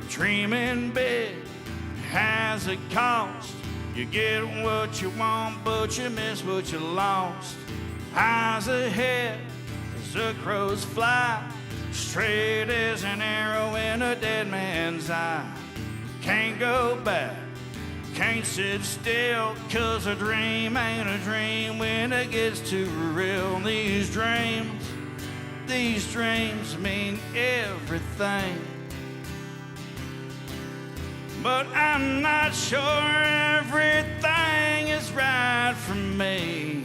Dreaming big has a cost. You get what you want, but you miss what you lost. Eyes ahead as the crows fly, straight as an arrow in a dead man's eye. Can't go back, can't sit still, 'cause a dream ain't a dream when it gets too real. These dreams mean everything. But I'm not sure everything is right for me.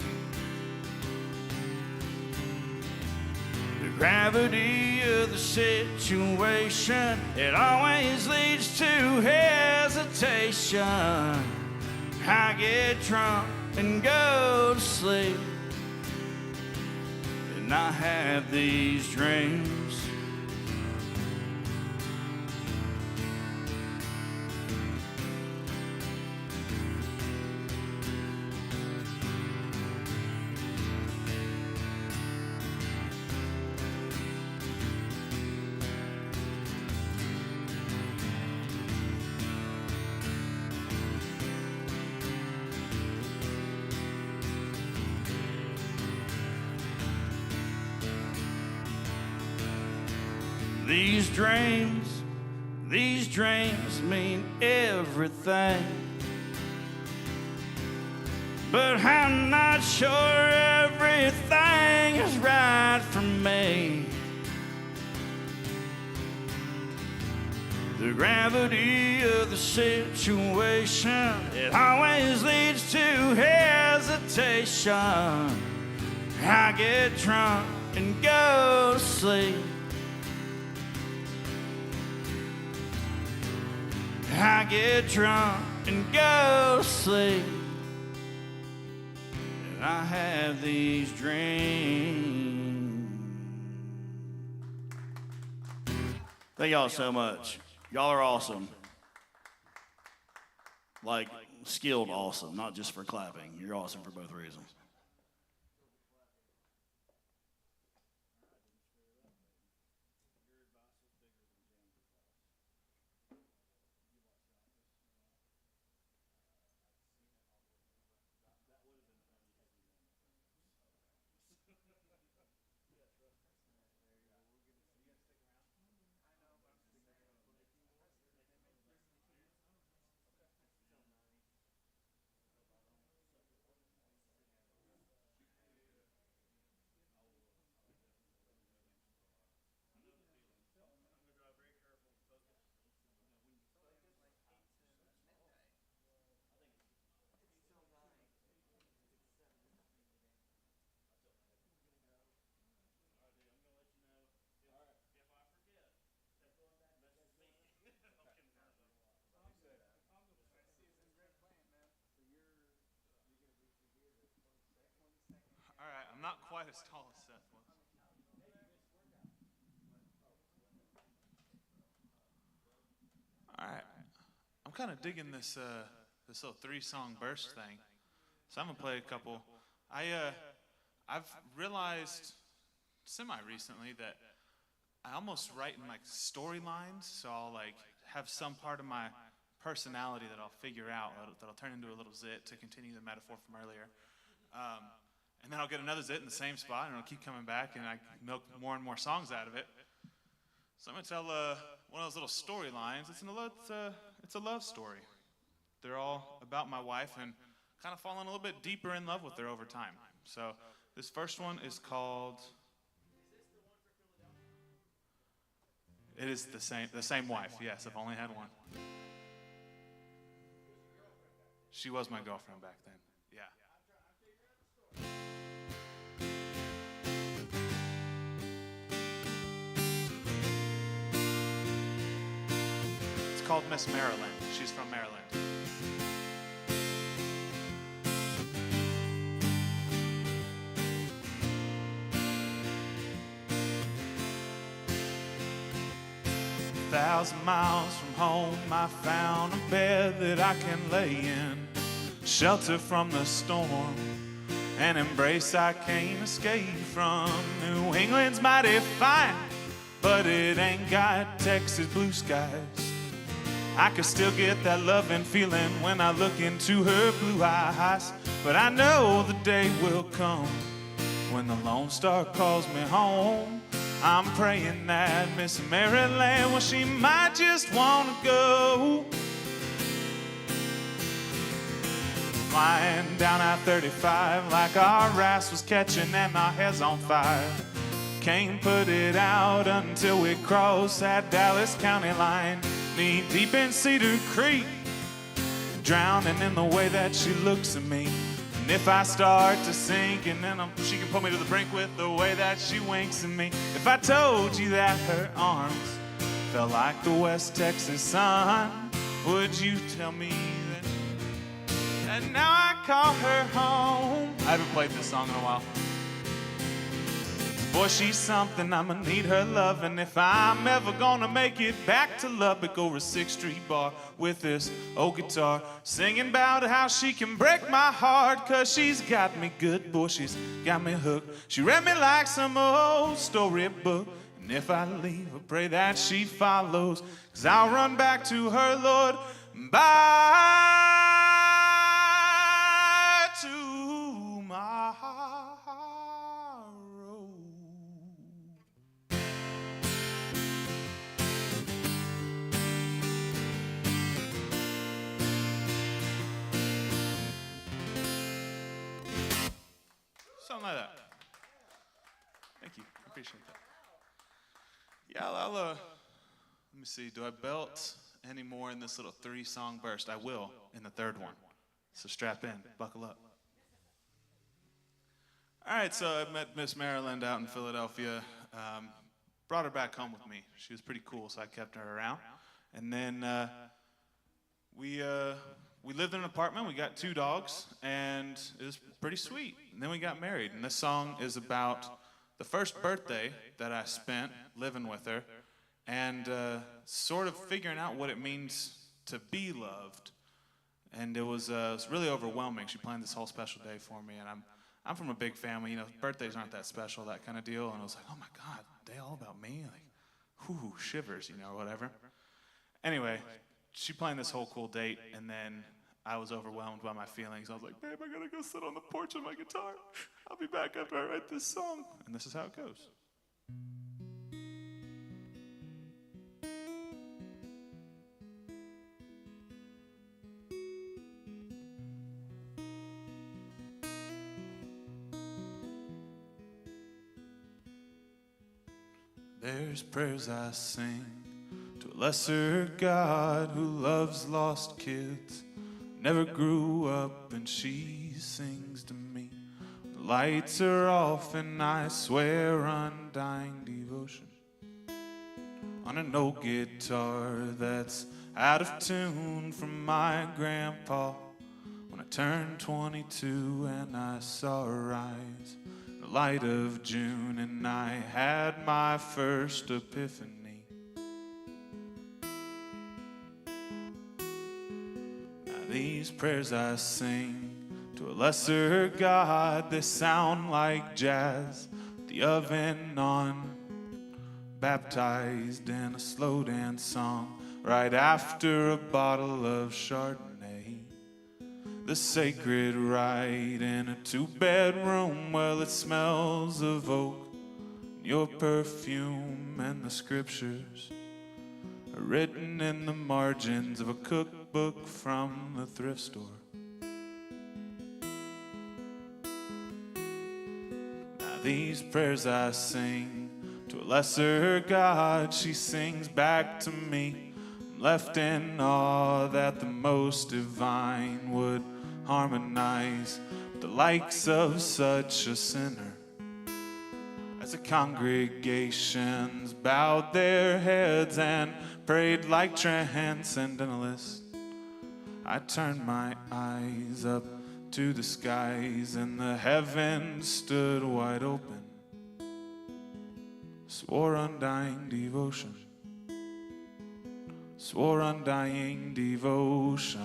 The gravity of the situation, it always leads to hesitation. I get drunk and go to sleep, and I have these dreams. These dreams mean everything. But I'm not sure everything is right for me. The gravity of the situation, it always leads to hesitation. I get drunk and go to sleep. I get drunk and go to sleep, and I have these dreams. Thank y'all so much. Y'all are awesome. Like, skilled awesome, not just for clapping. You're awesome for both reasons. All right, I'm not quite as tall as Seth was. All right, I'm kind of digging this this little 3-song burst thing. So I'm gonna play a couple. I've realized semi-recently that I almost write in like storylines. So I'll like have some part of my personality that I'll figure out that'll turn into a little zit to continue the metaphor from earlier. And then I'll get another zit in the same spot, and it'll keep coming back, and I milk more and more songs out of it. So I'm gonna tell one of those little storylines. It's a love story. They're all about my wife, and kind of fallen a little bit deeper in love with her over time. So this first one is called. It is the same wife. Yes, I've only had one. She was my girlfriend back then. Yeah. It's called Miss Maryland. She's from Maryland. 1,000 miles from home, I found a bed that I can lay in, shelter from the storm, an embrace I can't escape from. New England's mighty fine, but it ain't got Texas blue skies. I can still get that loving feeling when I look into her blue eyes, but I know the day will come when the Lone Star calls me home. I'm praying that Miss Maryland, well, she might just want to go. Flying down I-35 like our ass was catching and our hair's on fire. Can't put it out until we cross that Dallas County line. Knee deep in Cedar Creek, drowning in the way that she looks at me. And if I start to sink, and then she can pull me to the brink with the way that she winks at me. If I told you that her arms felt like the West Texas sun, would you tell me that now I call her home? I haven't played this song in a while. Boy, she's something, I'ma need her love. And if I'm ever gonna make it back to Lubbock or a 6th Street bar with this old guitar, singing about how she can break my heart, 'cause she's got me good, boy, she's got me hooked. She read me like some old storybook, and if I leave, I pray that she follows, 'cause I'll run back to her, Lord, bye tomorrow. Something like that. Thank you. I appreciate that. Yeah, let me see. Do I belt any more in this little 3-song burst? I will in the third one. So strap in. Buckle up. All right, so I met Miss Maryland out in Philadelphia. Brought her back home with me. She was pretty cool, so I kept her around. And then we lived in an apartment. We got 2 dogs, and it was pretty sweet. And then we got married. And this song is about the first birthday that I spent living with her, and sort of figuring out what it means to be loved. And it was really overwhelming. She planned this whole special day for me, and I'm from a big family. You know, birthdays aren't that special, that kind of deal. And I was like, oh my God, a day all about me? Like, whoo, shivers, you know, or whatever. Anyway, she planned this whole cool date, and then I was overwhelmed by my feelings. I was like, babe, I gotta go sit on the porch with my guitar. I'll be back after I write this song. And this is how it goes. There's prayers I sing to a lesser God who loves lost kids, never grew up, and she sings to me. The lights are off and I swear undying devotion on an old guitar that's out of tune from my grandpa. When I turned 22 and I saw her eyes, the light of June, and I had my first epiphany. Now these prayers I sing to a lesser God, they sound like jazz, the oven on, baptized in a slow dance song right after a bottle of Chardonnay. The sacred rite in a 2-bedroom, well, it smells of oak, your perfume, and the scriptures are written in the margins of a cookbook from the thrift store. These prayers I sing to a lesser God, she sings back to me. I'm left in awe that the most divine would harmonize with the likes of such a sinner. As the congregations bowed their heads and prayed like transcendentalists, I turned my eyes up to the skies and the heavens stood wide open. Swore undying devotion, swore undying devotion.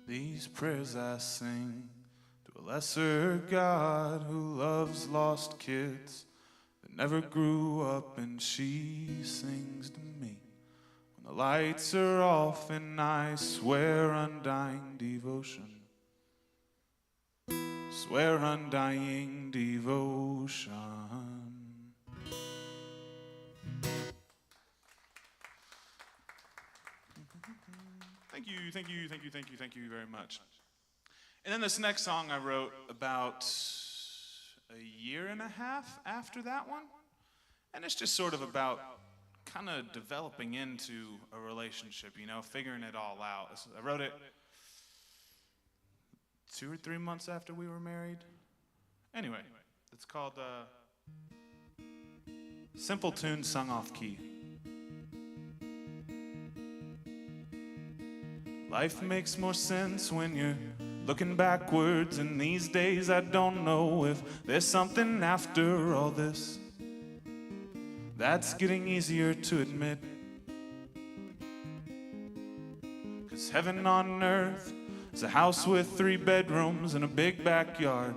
These prayers I sing to a lesser God who loves lost kids that never grew up, and she sings to me when the lights are off, and I swear undying devotion, swear undying devotion. Thank you very much. And then this next song I wrote about a year and a half after that one. And it's just sort of about kind of developing into a relationship, you know, figuring it all out. I wrote it 2 or 3 months after we were married. Anyway, it's called Simple Tune Sung Off Key. Life makes more sense when you're looking backwards, and these days I don't know if there's something after all this. That's getting easier to admit. 'Cause heaven on earth is a house with 3 bedrooms and a big backyard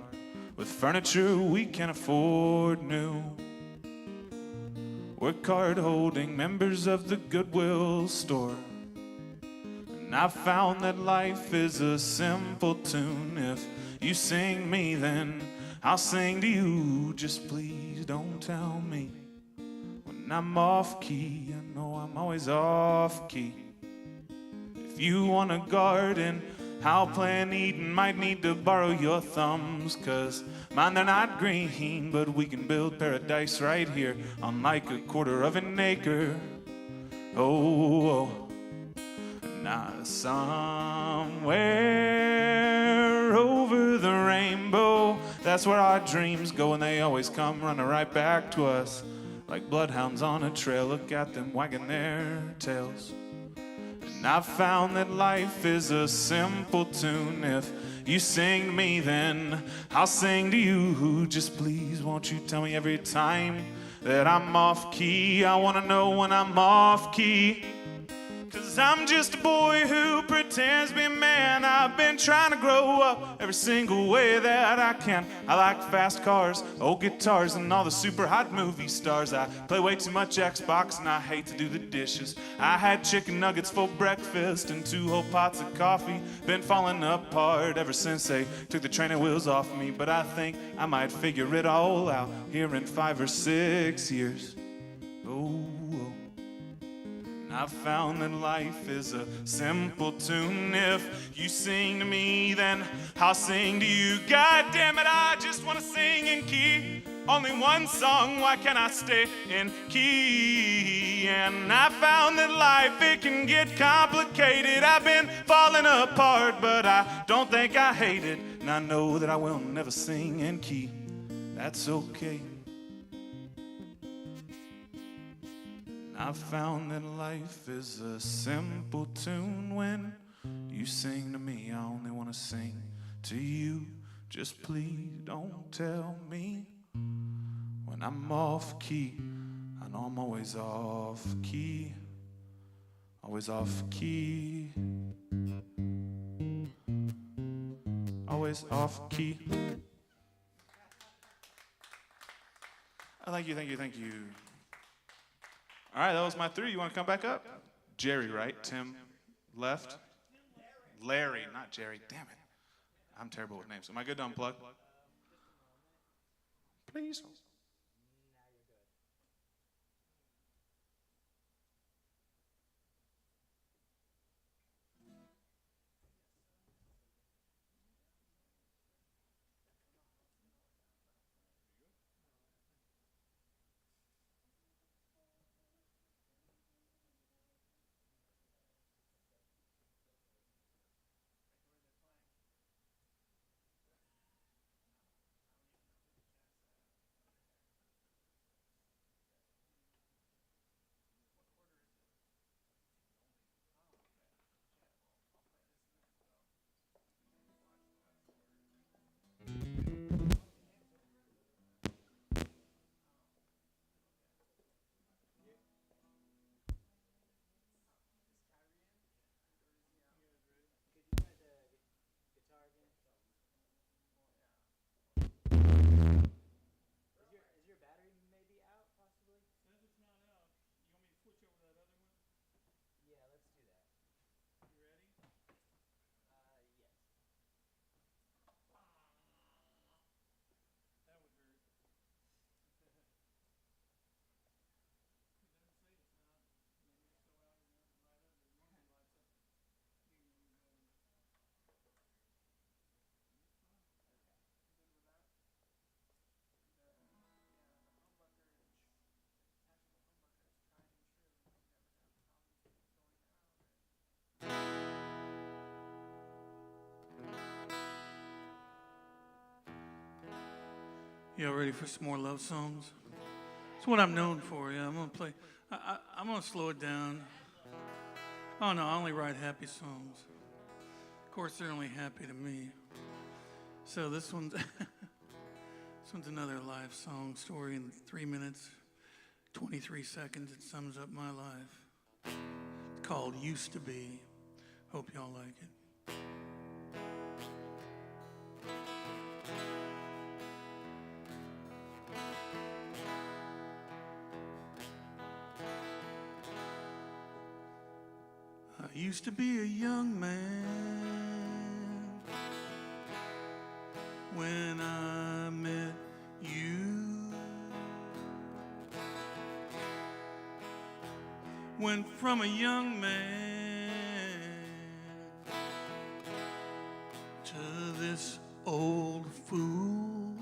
with furniture we can afford new. We're card holding members of the Goodwill store. And I found that life is a simple tune. If you sing me, then I'll sing to you. Just please don't tell me when I'm off key. I know I'm always off key. If you want a garden, I'll plant Eden. Might need to borrow your thumbs, 'cause mine they're not green. But we can build paradise right here on like a quarter of an acre. Oh. Now somewhere over the rainbow, that's where our dreams go, and they always come running right back to us like bloodhounds on a trail. Look at them wagging their tails. And I've found that life is a simple tune. If you sing to me, then I'll sing to you. Just please won't you tell me every time that I'm off key. I wanna know when I'm off key. 'Cause I'm just a boy who pretends to be a man. I've been trying to grow up every single way that I can. I like fast cars, old guitars, and all the super hot movie stars. I play way too much Xbox and I hate to do the dishes. I had chicken nuggets for breakfast and 2 whole pots of coffee. Been falling apart ever since they took the training wheels off me. But I think I might figure it all out here in 5 or 6 years. Oh. I found that life is a simple tune. If you sing to me, then I'll sing to you. God damn it, I just want to sing in key. Only one song, why can't I stay in key? And I found that life, it can get complicated. I've been falling apart, but I don't think I hate it. And I know that I will never sing in key. That's okay. I found that life is a simple tune. When you sing to me, I only want to sing to you. Just please don't tell me when I'm off key. I know I'm always off key. Always off key. Always off key. Oh, thank you, thank you, thank you. All right, that was my 3. You want to come back up? Jerry, right? Tim left. Larry, not Jerry. Damn it. I'm terrible with names. Am I good to unplug? Please. Y'all ready for some more love songs? It's what I'm known for. Yeah, I'm gonna play. I'm gonna slow it down. Oh no, I only write happy songs. Of course, they're only happy to me. So this one's this one's another life song story in 3 minutes, 23 seconds. It sums up my life. It's called "Used to Be." Hope y'all like it. I used to be a young man when I met you. Went from a young man to this old fool.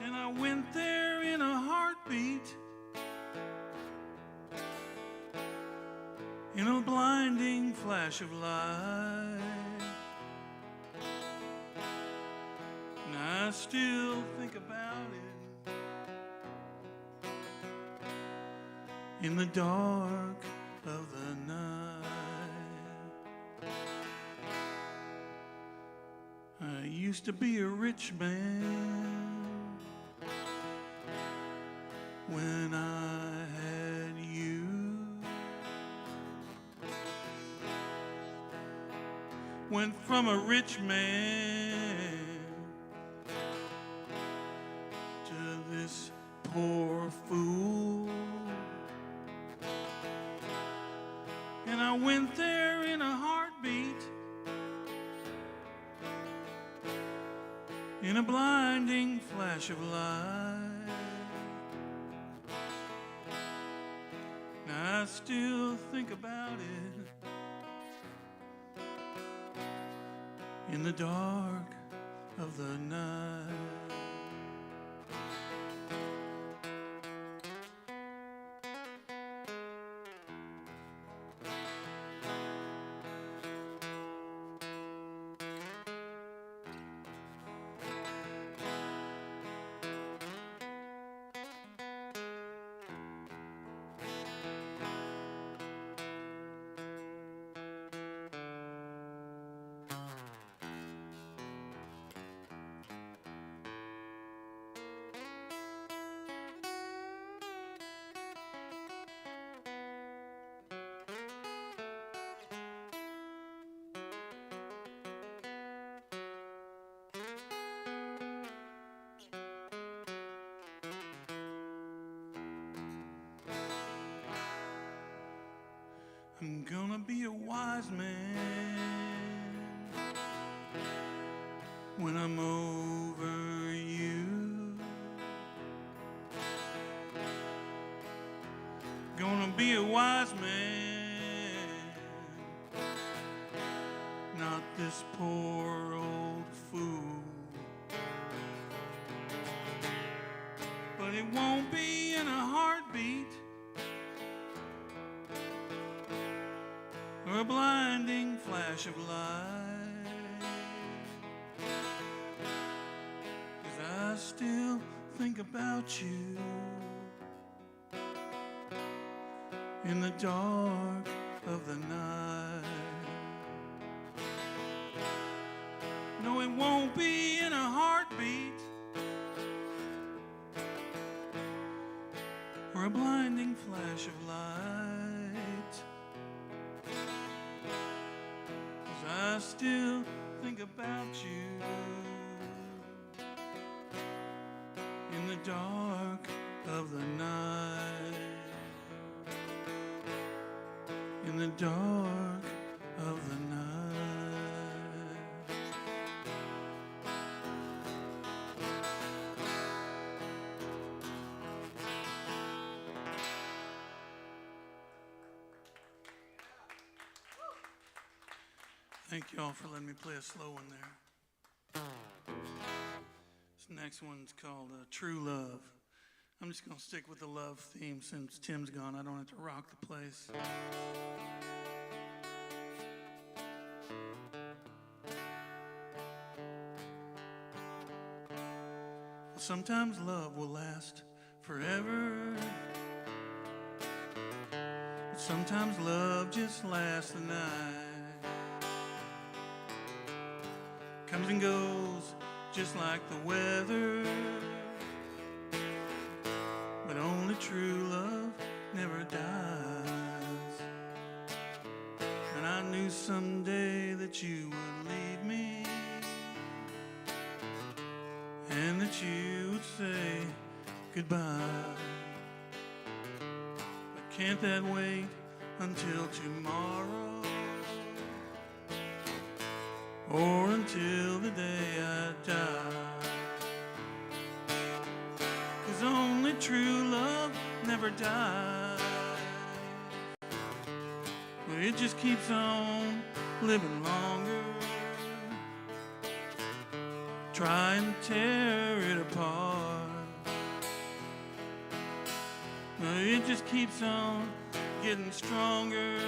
And I went there in a heartbeat, in a blinding flash of light. And I still think about it in the dark of the night. I used to be a rich man when I had you. Went from a rich man to this poor fool. And I went there in a heartbeat, in a blinding flash of light. And I still think about it in the dark of the night. I'm gonna be a wise man when I'm over you. Gonna be a wise man, not this poor old fool. But it won't be in a heartbeat or a blinding flash of light, 'cause I still think about you in the dark of the night. No, it won't be in a heartbeat or a blinding flash of light, 'cause I still think about you in the dark of the night, in the dark of the night. Thank you all for letting me play a slow one there. This next one's called True Love. I'm just going to stick with the love theme since Tim's gone. I don't have to rock the place. Well, sometimes love will last forever. But sometimes love just lasts the night. Comes and goes just like the weather. But only true love never dies. And I knew someday that you would leave me, and that you would say goodbye. But can't that wait until tomorrow? Or until the day I die? 'Cause only true love never dies. Well, it just keeps on living longer, trying to tear it apart. Well, it just keeps on getting stronger.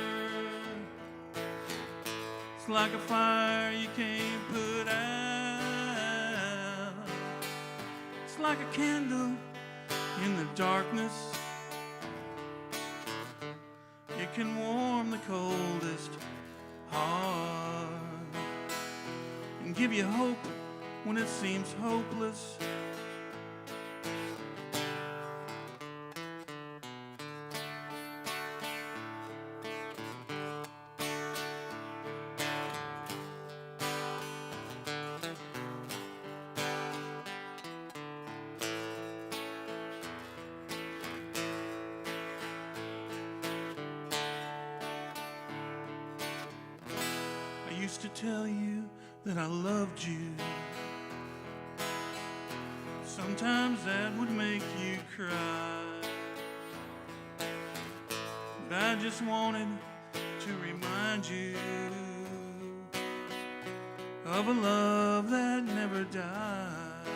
It's like a fire you can't put out. It's like a candle in the darkness. It can warm the coldest heart and give you hope when it seems hopeless. I used to tell you that I loved you. Sometimes that would make you cry. But I just wanted to remind you of a love that never dies.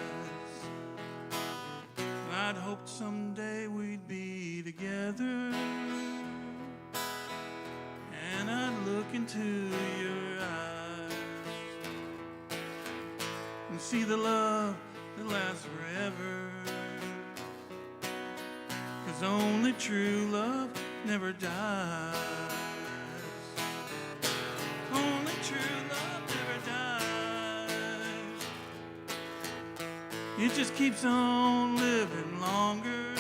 I'd hoped someday we'd be together, and I'd look into your eyes and see the love that lasts forever. 'Cause only true love never dies. Only true love never dies. It just keeps on living longer.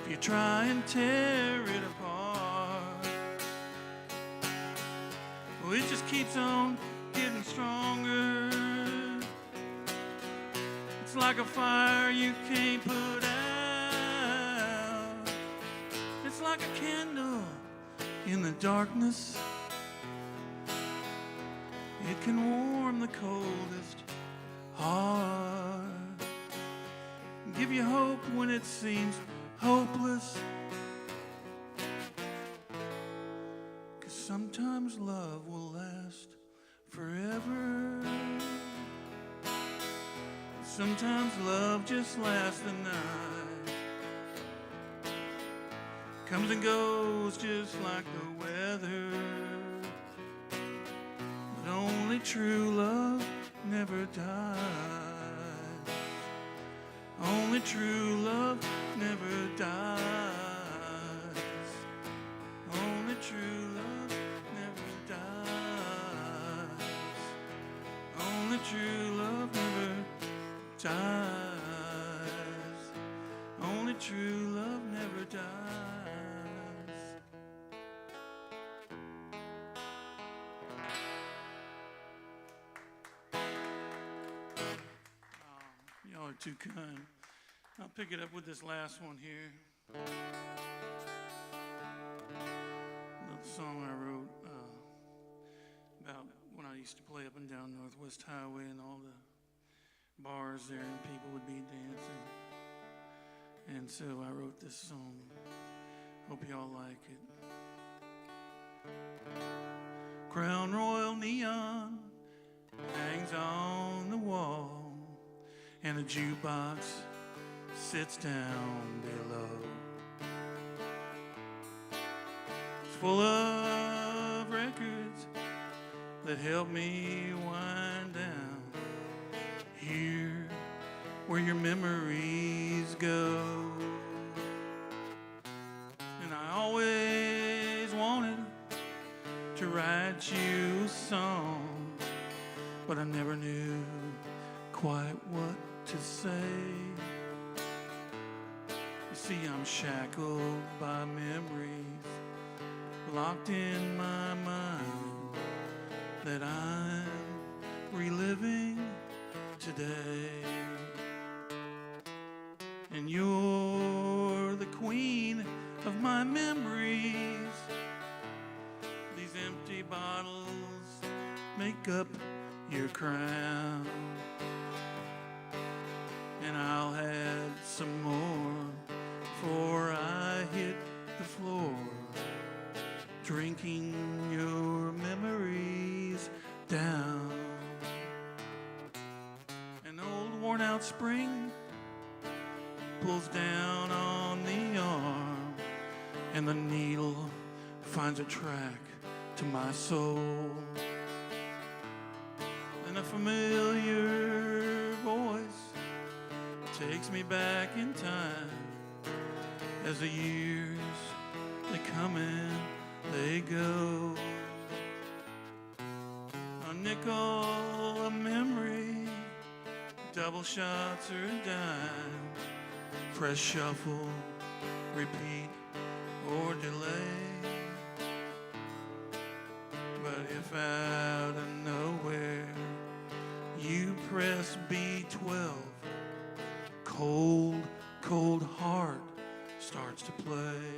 If you try and tear it apart, well, it just keeps on getting stronger. It's like a fire you can't put out. It's like a candle in the darkness. It can warm the coldest heart, give you hope when it seems hopeless. 'Cause sometimes love will last forever. Sometimes love just lasts the night, comes and goes just like the weather. But only true love never dies. Only true love never dies. Only true love never dies. Only true love never dies. Only true love never dies. Y'all are too kind. I'll pick it up with this last one here. Little song I wrote about when I used to play up and down Northwest Highway and all the bars there and people would be dancing. And so I wrote this song. Hope y'all like it. Crown Royal neon hangs on the wall, and a jukebox sits down below. It's full of records that help me wind down here where your memories go. And I always wanted to write you a song, but I never knew quite what to say. You see, I'm shackled by memories locked in my mind that I'm reliving today. And you're the queen of my memories. These empty bottles make up your crown, and I'll add some more before I hit the floor, drinking your memories down. An old worn out spring pulls down on the arm, and the needle finds a track to my soul. And a familiar voice takes me back in time as the years they come and they go. A nickel, a memory, double shots or a dime, press shuffle, repeat or delay. But if out of nowhere you press B12, cold, cold heart starts to play.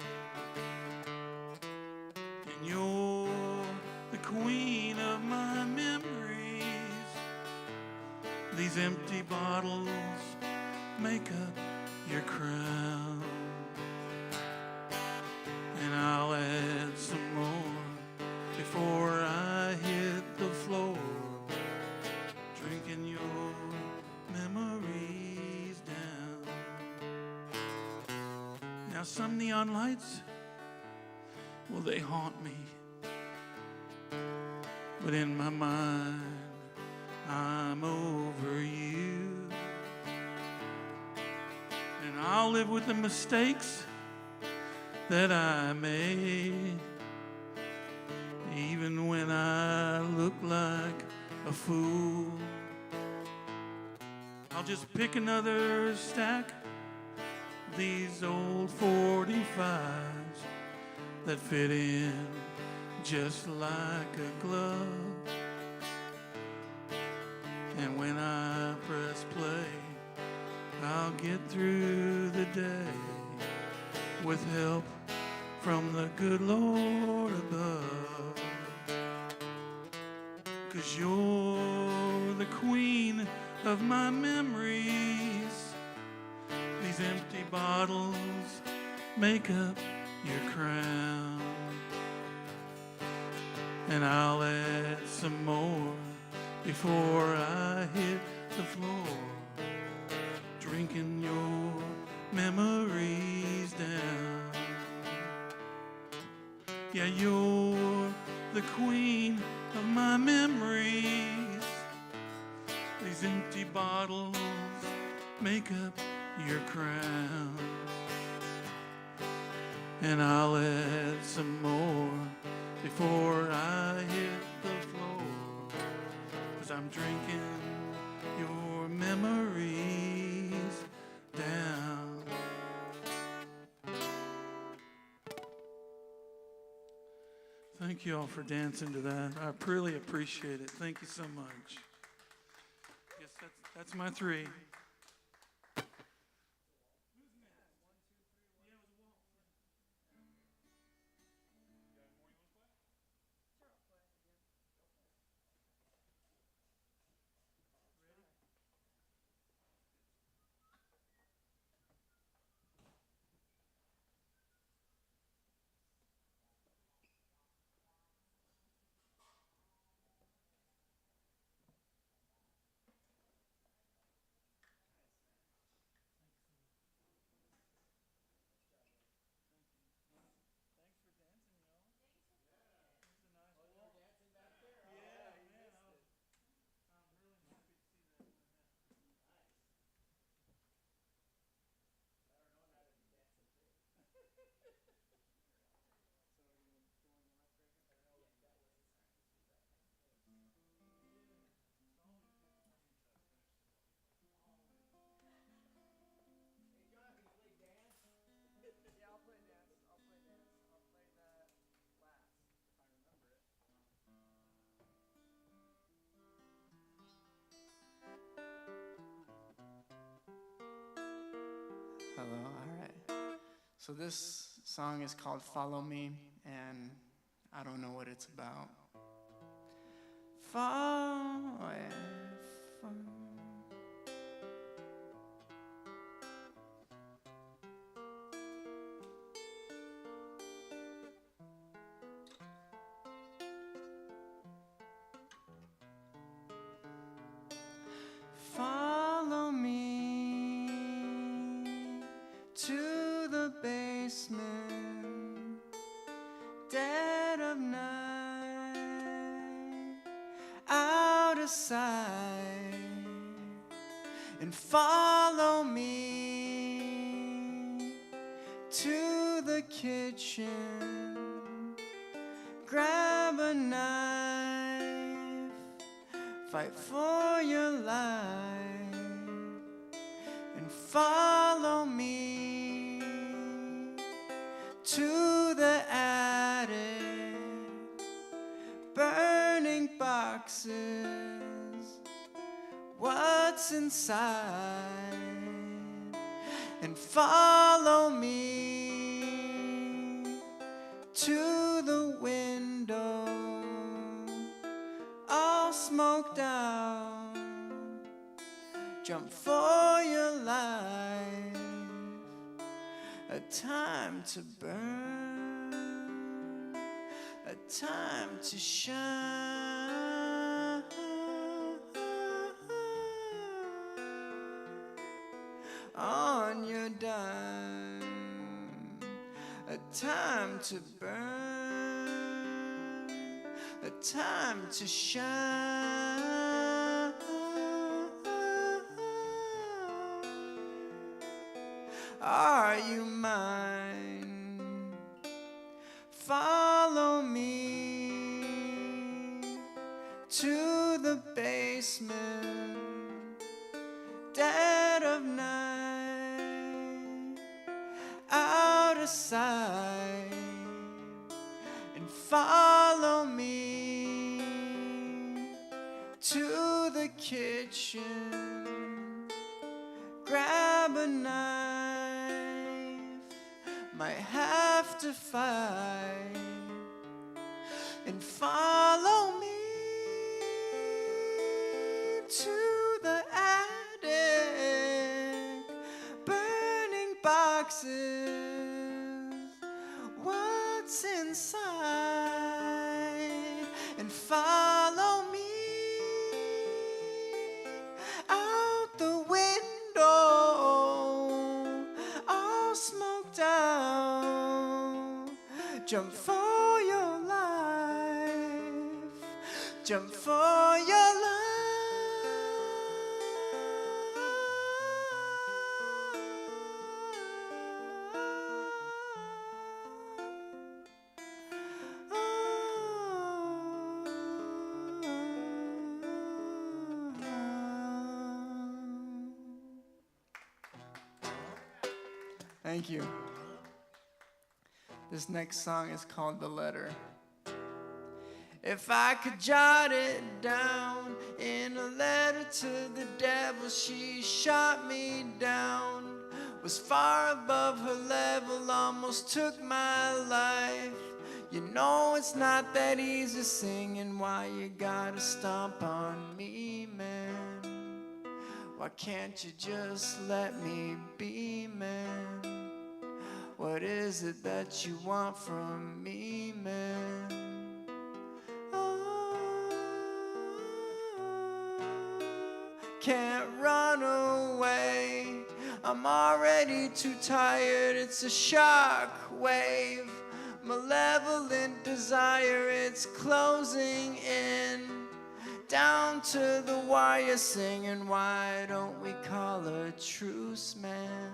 And you're the queen of my memories. These empty bottles make up your crown, and I'll add some more before I hit the floor, drinking your memories down. Now some neon lights, well, they haunt me, but in my mind I'm over you, and I'll live with the mistakes that I made, even when I look like a fool. I'll just pick another stack of these old 45s that fit in just like a glove. And when I press play, I'll get through the day with help from the good Lord above. 'Cause you're the queen of my memories. These empty bottles make up your crown. And I'll add some more before I hit the floor, drinking your memories down. Yeah, you're the queen of my memories. These empty bottles make up your crown. And I'll add some more before I hit the floor, 'cause I'm drinking your memories down. Thank you all for dancing to that. I really appreciate it. Thank you so much. Yes, that's my three. Hello, all right. So this song is called Follow Me, and I don't know what it's about. Follow me to the basement, dead of night, out of sight, and follow me to the kitchen, grab a knife, fight for your life, and follow me to the attic, burning boxes, what's inside, and follow me to the window, all smoked out, jump for your life, a time to burn, a time to shine, on your dime, a time to burn, a time to shine. Are you mine? Follow me to the basement, dead of night, out of sight, and follow me to the kitchen, grab a knife, might have justify and follow me to the attic, burning boxes, what's inside, and follow me out the window, all smoked out. Jump for your life, jump for your life. Thank you. This next song is called The Letter. If I could jot it down in a letter to the devil, she shot me down. Was far above her level, almost took my life. You know it's not that easy singing, why you gotta stomp on me, man? Why can't you just let me be, man? What is it that you want from me, man? Oh, can't run away. I'm already too tired. It's a shock wave. Malevolent desire, it's closing in. Down to the wire singing, why don't we call a truce, man?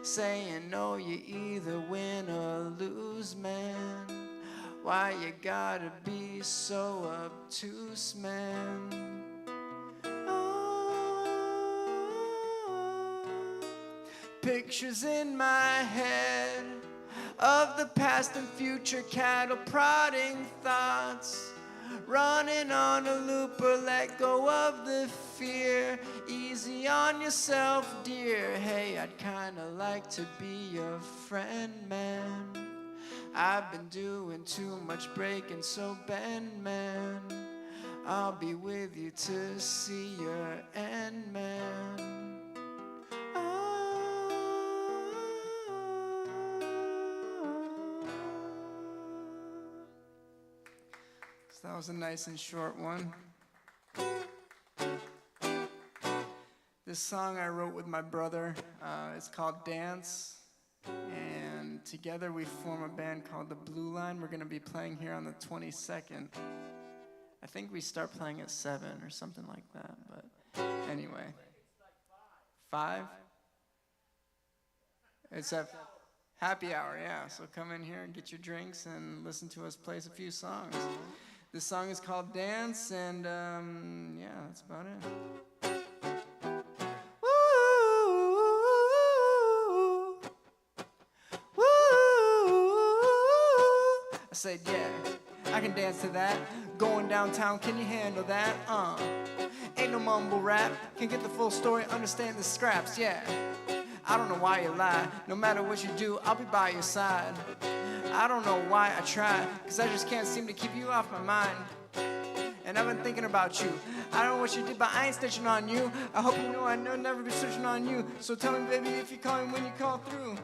Saying no, you either win or lose, man. Why you gotta be so obtuse, man? Oh, pictures in my head of the past and future, cattle prodding thoughts, running on a looper. Let go of the fear, easy on yourself, dear. Hey, I'd kinda like to be your friend, man. I've been doing too much breaking, so bend, man. I'll be with you to see your end, man. So that was a nice and short one. This song I wrote with my brother. It's called Dance. And together we form a band called the Blue Line. We're going to be playing here on the 22nd. I think we start playing at 7 or something like that. But anyway. 5? It's a happy hour, yeah. So come in here and get your drinks and listen to us play a few songs. This song is called Dance, and yeah, that's about it. I said, yeah, I can dance to that. Going downtown, can you handle that? Ain't no mumble rap. Can get the full story, understand the scraps, yeah. I don't know why you lie. No matter what you do, I'll be by your side. I don't know why I try, cause I just can't seem to keep you off my mind. And I've been thinking about you. I don't know what you did, but I ain't snitching on you. I hope you know I'll never be switching on you. So tell me, baby, if you call me when you call through.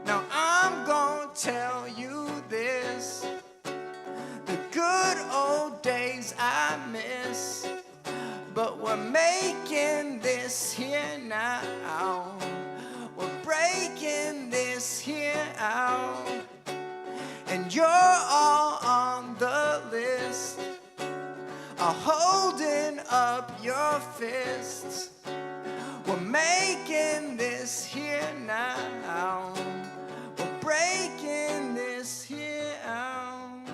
Now I'm gonna tell you this. The good old days I miss, but we're making this here now. We're breaking this here out. And you're all on the list, holding up your fists. We're making this here now. We're breaking this here out.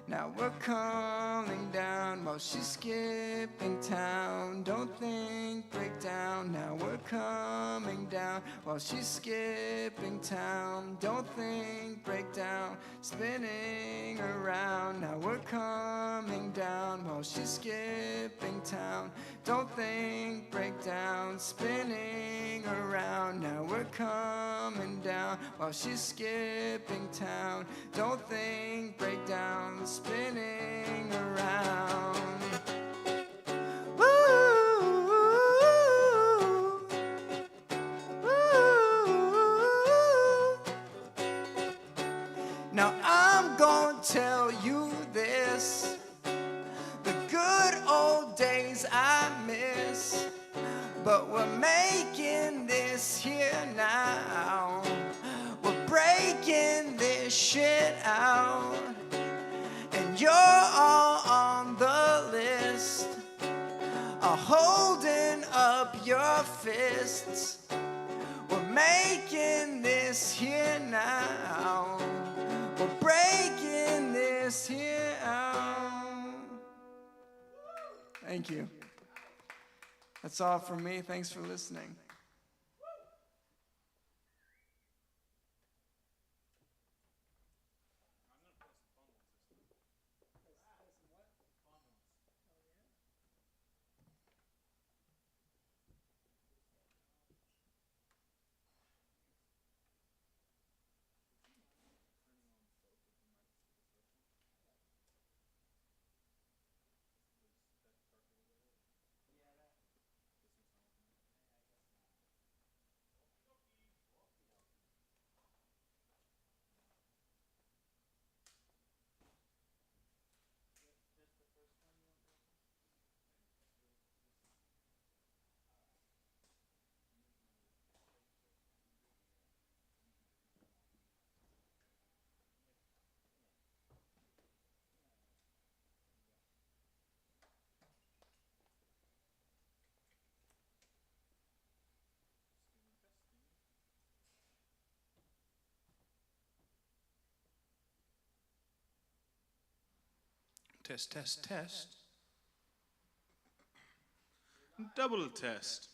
Now we're calling down while she's skipping town. Don't think, break down, now we're coming down. While she's skipping town. Don't think, break down, spinning around. Now we're coming down while she's skipping town. Don't think, break down, spinning around. Now we're coming down while she's skipping town. Don't think, break down, spinning around. Woo, woo. Now I'm gonna tell you this. The good old days I miss, but we're making this here now. We're breaking this shit out, and you're all on the list, holding up your fists. We're making this here now. We're breaking this here out. Thank you. That's all from me. Thanks for listening. Test, test, test. Double test.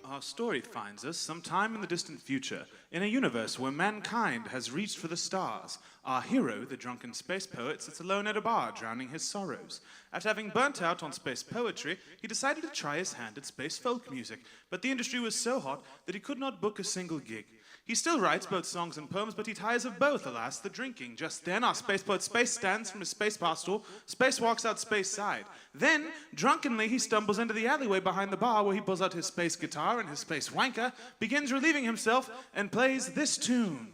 Our story finds us sometime in the distant future, in a universe where mankind has reached for the stars. Our hero, the drunken space poet, sits alone at a bar, drowning his sorrows. After having burnt out on space poetry, he decided to try his hand at space folk music, but the industry was so hot that he could not book a single gig. He still writes both songs and poems, but he tires of both, alas, the drinking. Just then, our space poet Space stands from his space pastoral, Space walks out Space side. Then, drunkenly, he stumbles into the alleyway behind the bar where he pulls out his space guitar and his space wanker, begins relieving himself, and plays this tune.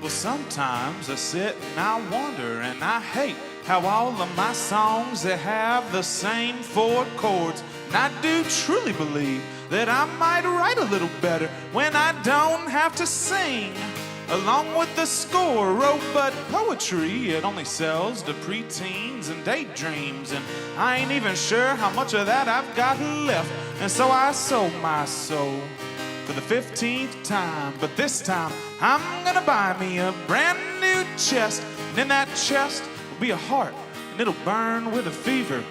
Well, sometimes I sit and I wonder and I hate how all of my songs, they have the same 4 chords. And I do truly believe that I might write a little better when I don't have to sing along with the score. Oh, but poetry, it only sells to preteens and daydreams, and I ain't even sure how much of that I've got left. And so I sold my soul for the 15th time, but this time I'm gonna buy me a brand new chest, and in that chest will be a heart, and it'll burn with a fever.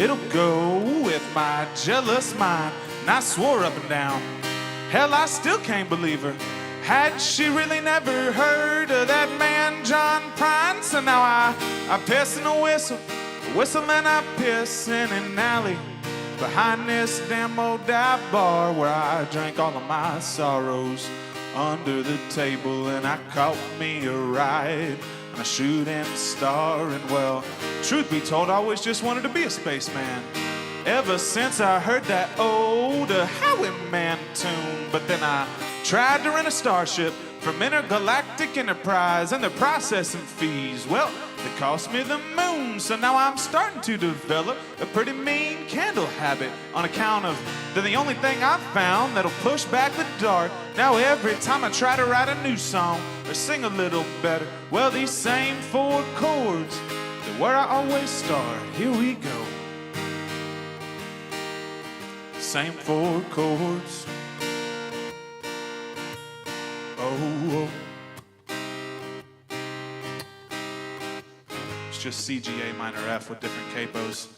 It'll go with my jealous mind, and I swore up and down, hell, I still can't believe her. Had she really never heard of that man John Prine? So now I piss and a whistle and I piss in an alley behind this damn old dive bar where I drank all of my sorrows under the table, and I caught me a ride and a shooting star. And well, truth be told, I always just wanted to be a spaceman. Ever since I heard that old Highwayman tune. But then I tried to rent a starship from Intergalactic Enterprise, and the processing fees, well, they cost me the moon. So now I'm starting to develop a pretty mean candle habit on account of they're the only thing I've found that'll push back the dark. Now every time I try to write a new song or sing a little better, well, these same 4 chords, they're where I always start. Here we go. Same 4 chords. Oh, it's just CGA minor F with different capos.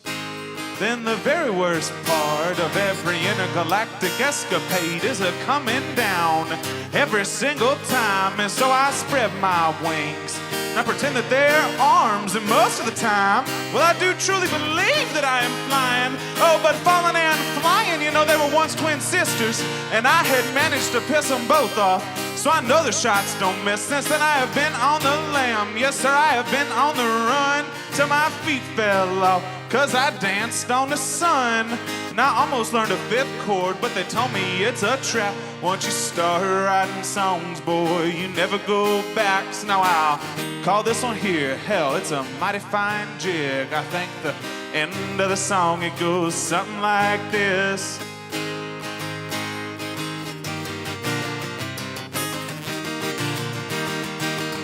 Then the very worst part of every intergalactic escapade is a coming down every single time. And so I spread my wings and I pretend that they're arms, and most of the time, well, I do truly believe that I am flying. Oh, but falling and flying, you know, they were once twin sisters, and I had managed to piss them both off. So I know the shots don't miss. Since then I have been on the lam. Yes, sir, I have been on the run till my feet fell off, 'cause I danced on the sun. And I almost learned a 5th chord, but they told me it's a trap. Once you start writing songs, boy, you never go back. So now I'll call this one here, hell, it's a mighty fine jig. I think the end of the song, it goes something like this.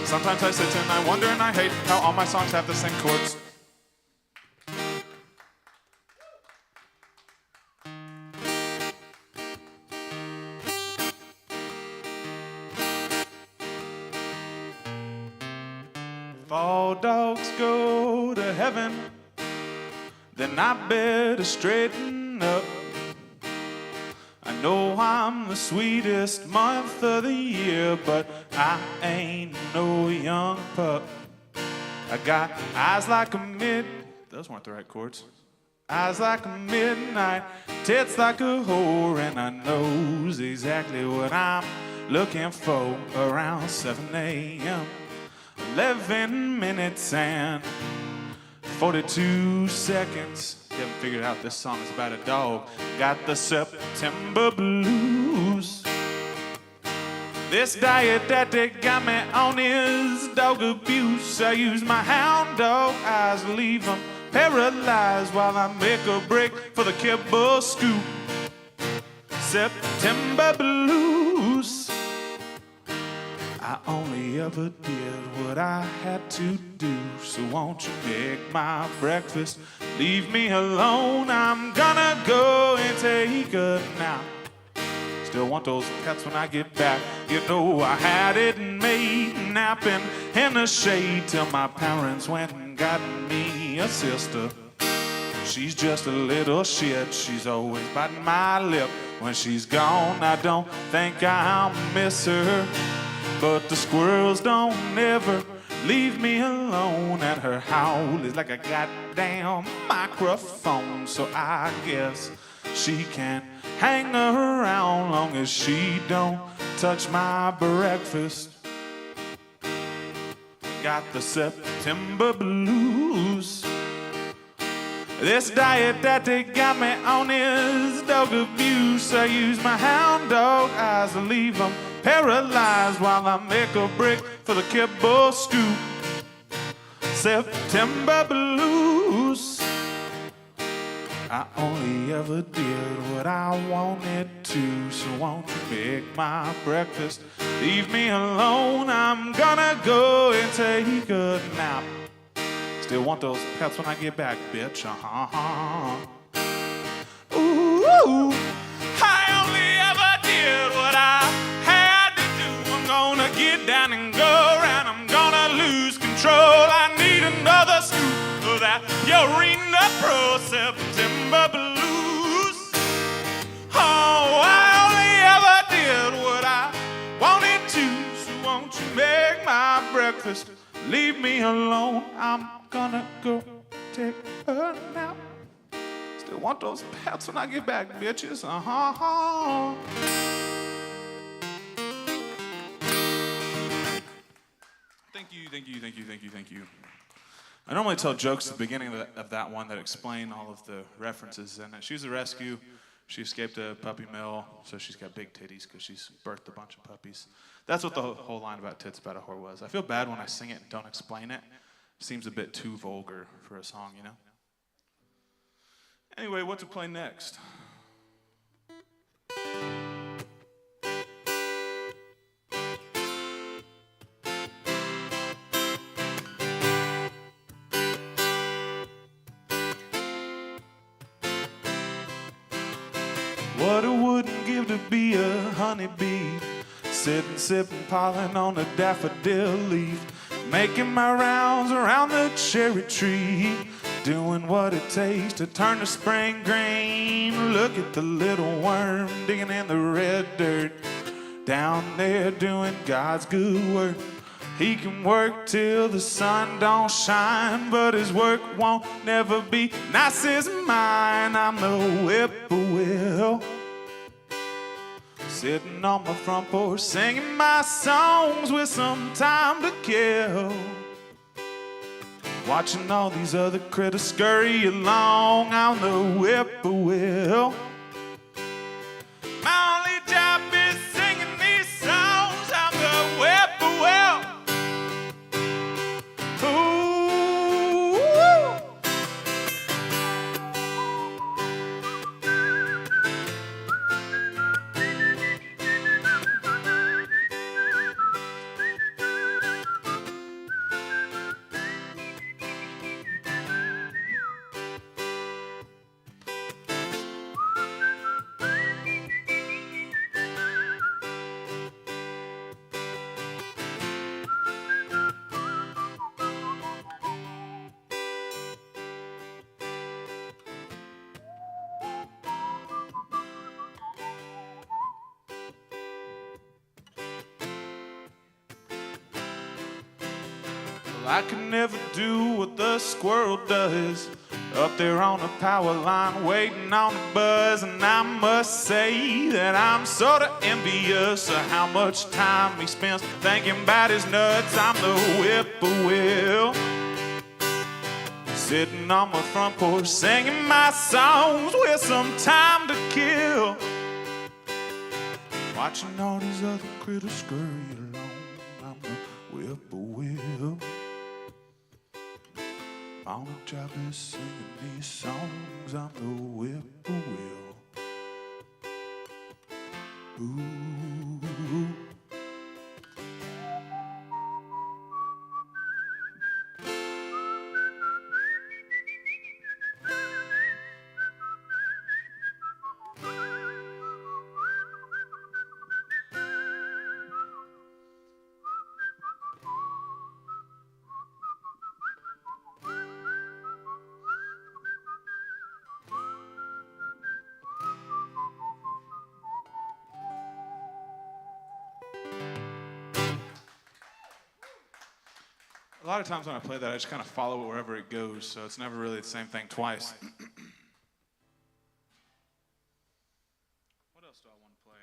Sometimes I sit and I wonder and I hate how all my songs have the same chords. If all dogs go to heaven, then I better straighten up. I know I'm the sweetest month of the year, but I ain't no young pup. I got eyes like a those weren't the right chords. Eyes like a midnight, tits like a whore, and I knows exactly what I'm looking for around 7 a.m. 11 minutes and 42 seconds. You haven't figured out this song is about a dog. Got the September blues. This diet that they got me on is dog abuse. I use my hound dog eyes, leave them paralyzed while I make a break for the kibble scoop. September blues. I only ever did what I had to do, so won't you make my breakfast? Leave me alone, I'm gonna go and take a nap. Still want those pets when I get back. You know I had it made, napping in the shade till my parents went and got me a sister. She's just a little shit, she's always biting my lip. When she's gone, I don't think I'll miss her. But the squirrels don't ever leave me alone, and her howl is like a goddamn microphone. So I guess she can hang around long as she don't touch my breakfast. Got the September blues. This diet that they got me on is dog abuse. I use my hound dog eyes to leave them paralyzed while I make a break for the kibble scoop. September blues. I only ever did what I wanted to, so won't you make my breakfast? Leave me alone, I'm gonna go and take a nap. Still want those pets when I get back, bitch. Ooh, I only ever did what I had to do. I'm gonna get down and go around. I'm gonna lose control. I need another scoop of that Urina Pro September blues. Oh, I only ever did what I wanted to. So won't you make my breakfast? Leave me alone. I'm gonna go take a nap. Still want those pets when I get back, bitches. Thank you. thank you. I normally tell jokes at the beginning of that one that explain all of the references in it. She was a rescue. She escaped a puppy mill, so she's got big titties because she's birthed a bunch of puppies. That's what the whole line about Tits About a Whore was. I feel bad when I sing it and don't explain it. It seems a bit too vulgar for a song, you know? Anyway, what to play next? What I wouldn't give to be a honeybee, sitting, sipping pollen on a daffodil leaf, making my rounds around the cherry tree, doing what it takes to turn the spring green. Look at the little worm digging in the red dirt, down there doing God's good work. He can work till the sun don't shine, but his work won't never be nice as mine. I'm the whippoorwill, sitting on my front porch, singing my songs with some time to kill, watching all these other critters scurry along. I'm the whippoorwill. My only job is singing these songs. I'm the whippoorwill. Ooh. Well, I can never do what the squirrel does, up there on the power line waiting on the buzz. And I must say that I'm sort of envious of how much time he spends thinking about his nuts. I'm the whippoorwill, sitting on my front porch, singing my songs with some time to kill, watching all these other critters scurry along. I'm the whippoorwill. My only job is singing these songs. I'm the whippoorwill. Ooh. A lot of times when I play that, I just kind of follow it wherever it goes, so it's never really the same thing twice. What else do I want to play?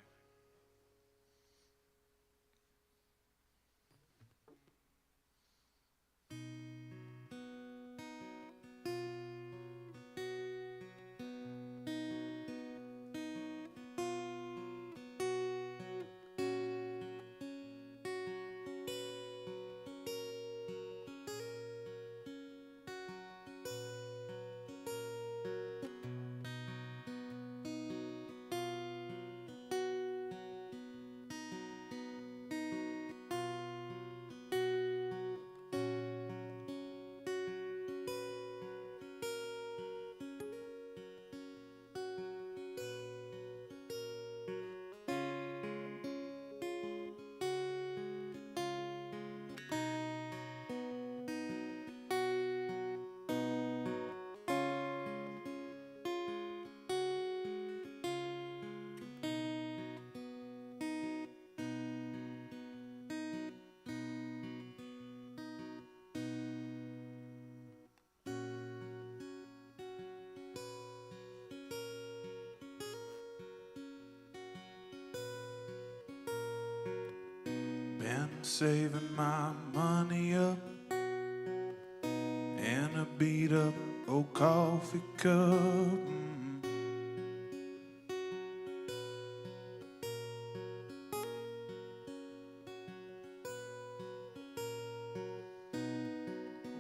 saving my money up in a beat up old coffee cup.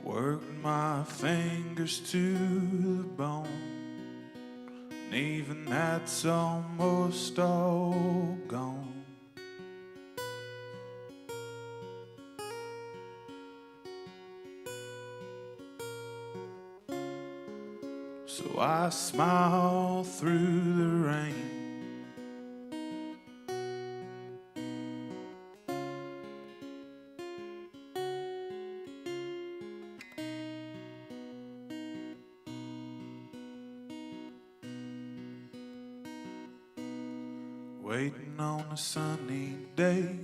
Worked my fingers to the bone, and even that's almost all gone. So I smile through the rain, waiting on a sunny day.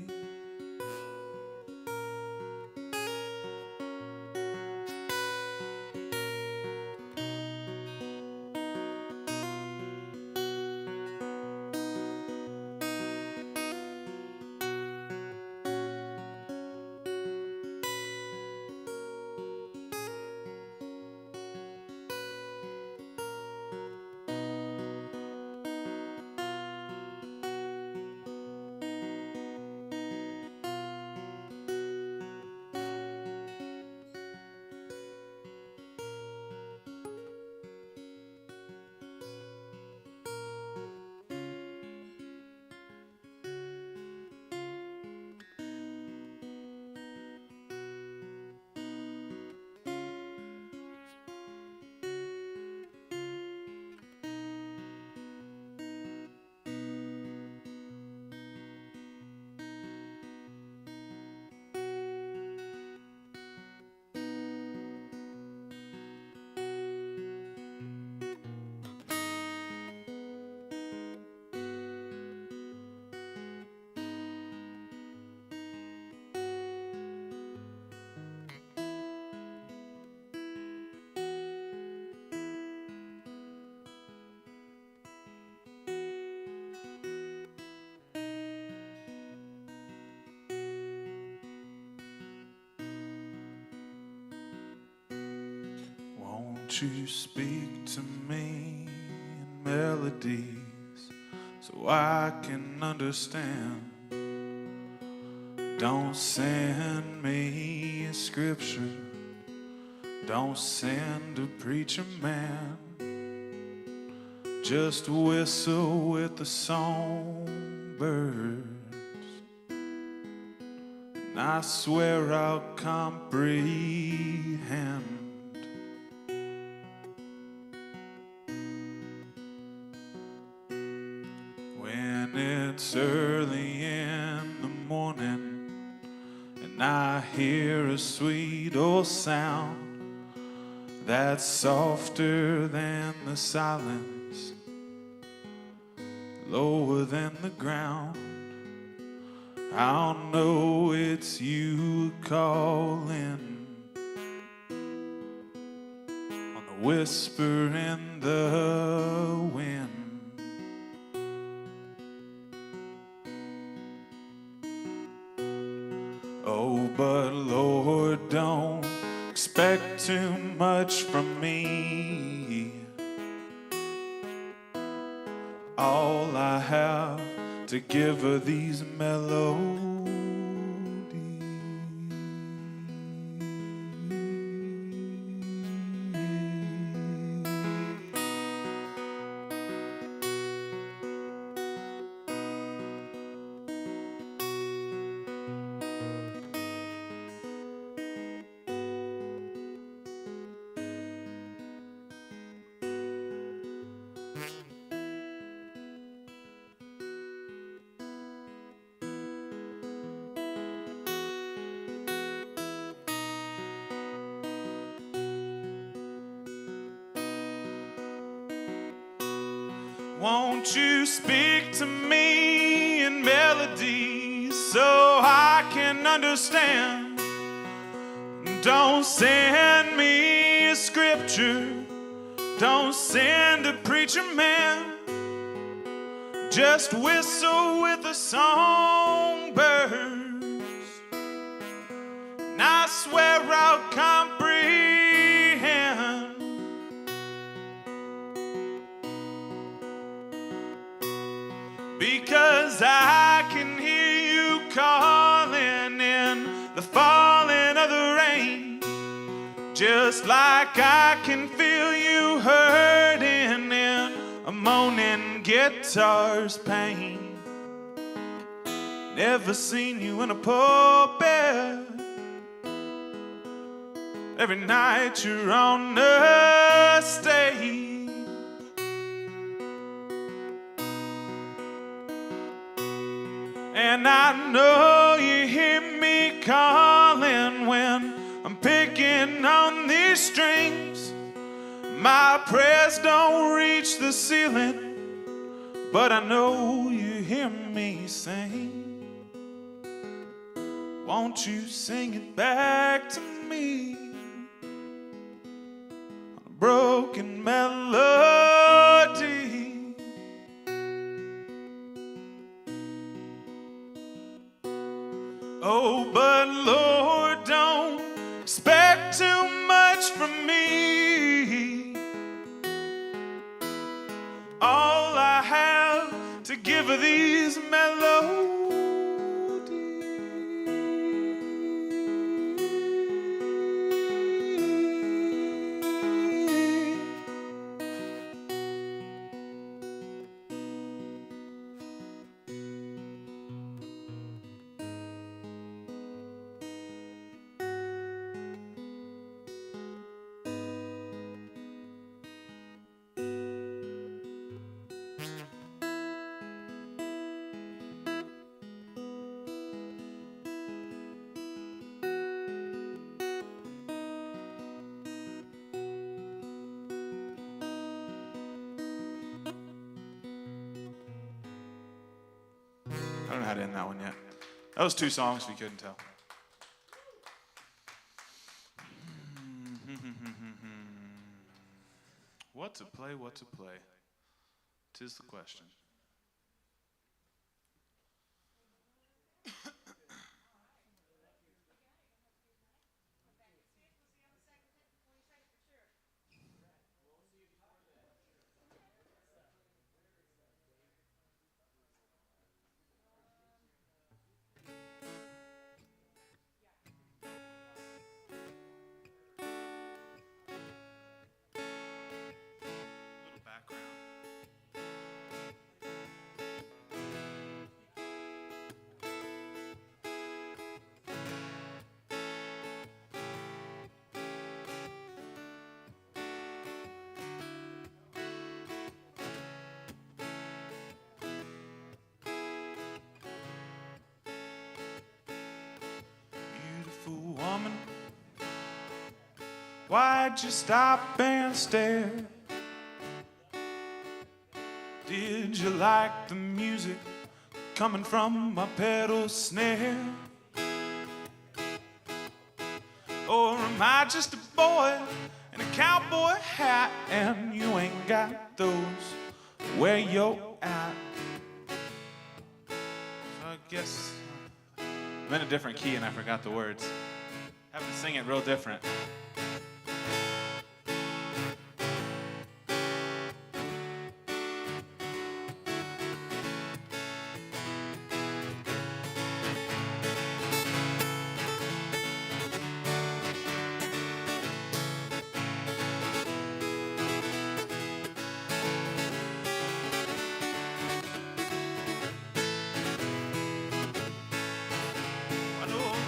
Won't you speak to me in melodies so I can understand? Don't send me a scripture, don't send a preacher man. Just whistle with the songbirds, and I swear I'll comprehend. When it's early in the morning and I hear a sweet old sound that's softer than the silence, lower than the ground, I'll know it's you calling on the whisper in the wind. Oh, but Lord, don't expect too much from me. All I have to give are these melodies. Won't you speak to me in melodies so I can understand? Don't send me a scripture, don't send a preacher man. Just whistle with the songbirds, I swear I'll comprehend. Because I can hear you calling in the falling of the rain, just like I can feel you hurting in a moaning guitar's pain. Never seen you in a pulpit. Every night you're on the stage. And I know you hear me calling when I'm picking on these strings. My prayers don't reach the ceiling, but I know you hear me sing. Won't you sing it back to me on a broken melody? Oh, but Lord, don't expect too much from me. All I have to give are these melodies. I don't know how to end that one yet. That was 2 songs, if you couldn't tell. What to play, what to play? 'Tis the question. Little background. Beautiful woman, why'd you stop and stare? Did you like the music coming from my pedal snare? Or am I just a boy in a cowboy hat and you ain't got those where you're at? So I guess I'm in a different key and I forgot the words. Have to sing it real different.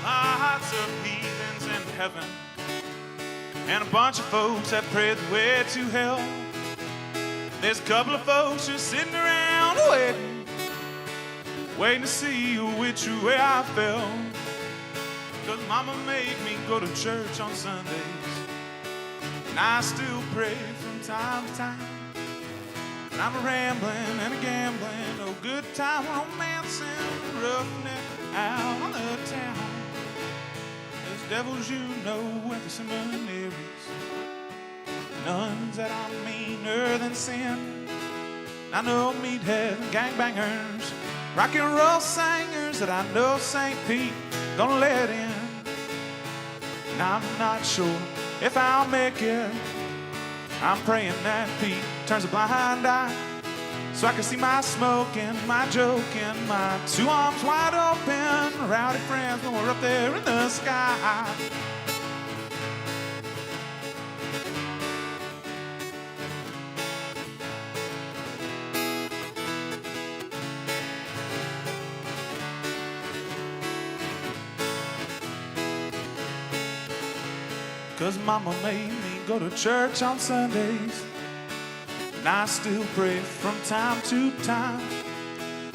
Lots of heathens in heaven and a bunch of folks that pray the way to hell. There's a couple of folks just sitting around waiting to see which way I fell. 'Cause mama made me go to church on Sundays, and I still pray from time to time. And I'm a rambling and a gambling, no good time romancing, roughneck out on the town. There's devils you know at the seminaries, nuns that are meaner than sin. I know meathead and gangbangers, rock and roll singers that I know St. Pete gonna let in. and I'm not sure if I'll make it. I'm praying that Pete turns a blind eye so I can see my smoke and my joke and my two arms wide open, rowdy friends when we're up there in the sky. 'Cause mama made me go to church on Sundays, and I still pray from time to time.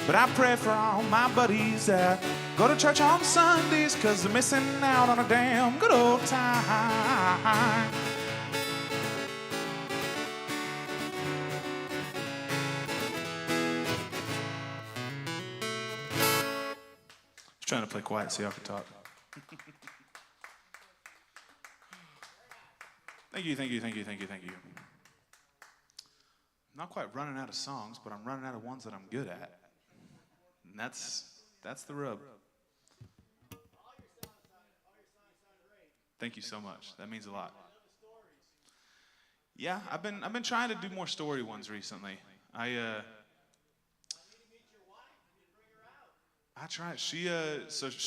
But I pray for all my buddies that go to church on Sundays, 'cause they're missing out on a damn good old time. Just trying to play quiet so y'all can talk. Thank you, thank you, thank you, thank you, thank you. I'm not quite running out of songs, but I'm running out of ones that I'm good at. And that's the rub. Thank you so much. That means a lot. Yeah, I've been trying to do more story ones recently. I try. She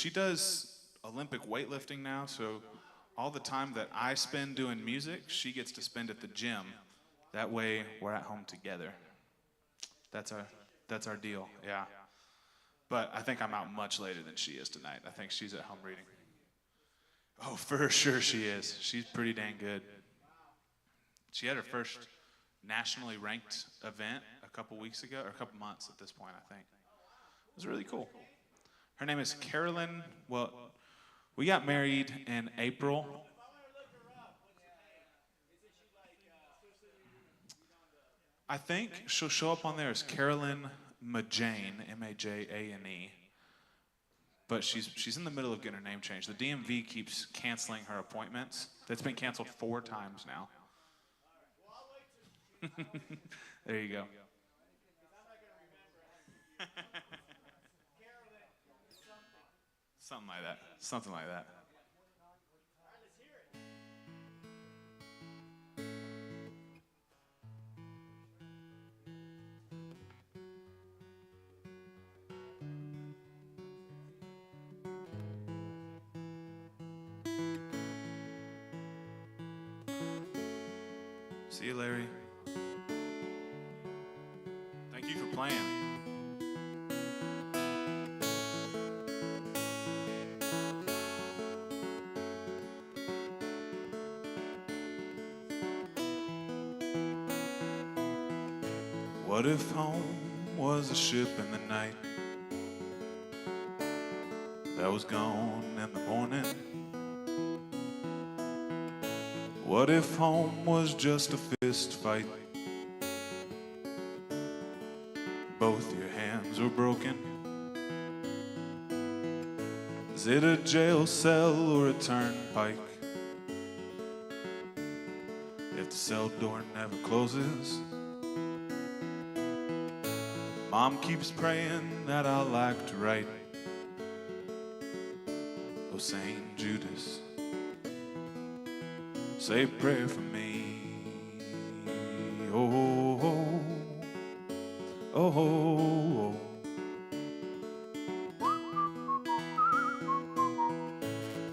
does Olympic weightlifting now, so all the time that I spend doing music, she gets to spend at the gym. That way we're at home together. That's our deal, yeah. But I think I'm out much later than she is tonight. I think she's at home reading. Oh, for sure she is. She's pretty dang good. She had her first nationally ranked event a couple weeks ago, or a couple months at this point, I think. It was really cool. Her name is Carolyn. Well, we got married in April. I think she'll show up on there as Carolyn Majane, M-A-J-A-N-E. But she's in the middle of getting her name changed. The DMV keeps canceling her appointments. That's been canceled 4 times now. There you go. Something like that. Something like that. See you, Larry. Thank you for playing. What if home was a ship in the night that was gone in the morning? What if home was just a fist fight? Both your hands were broken. Is it a jail cell or a turnpike? If the cell door never closes, Mom keeps praying that I'll act right. Oh, Saint Judas, say a prayer for me. Oh, oh, oh, oh, oh.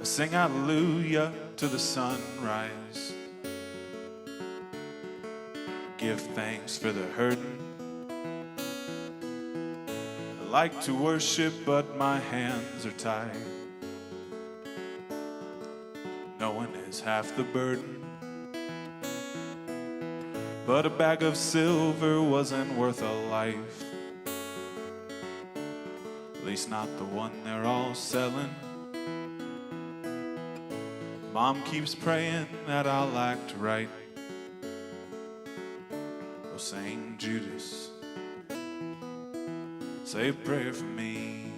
Sing hallelujah to the sunrise. Give thanks for the hurting. I like to worship, but my hands are tied. Knowing is half the burden. But a bag of silver wasn't worth a life. At least not the one they're all selling. Mom keeps praying that I'll act right. Oh, Saint Judas, say a prayer for me.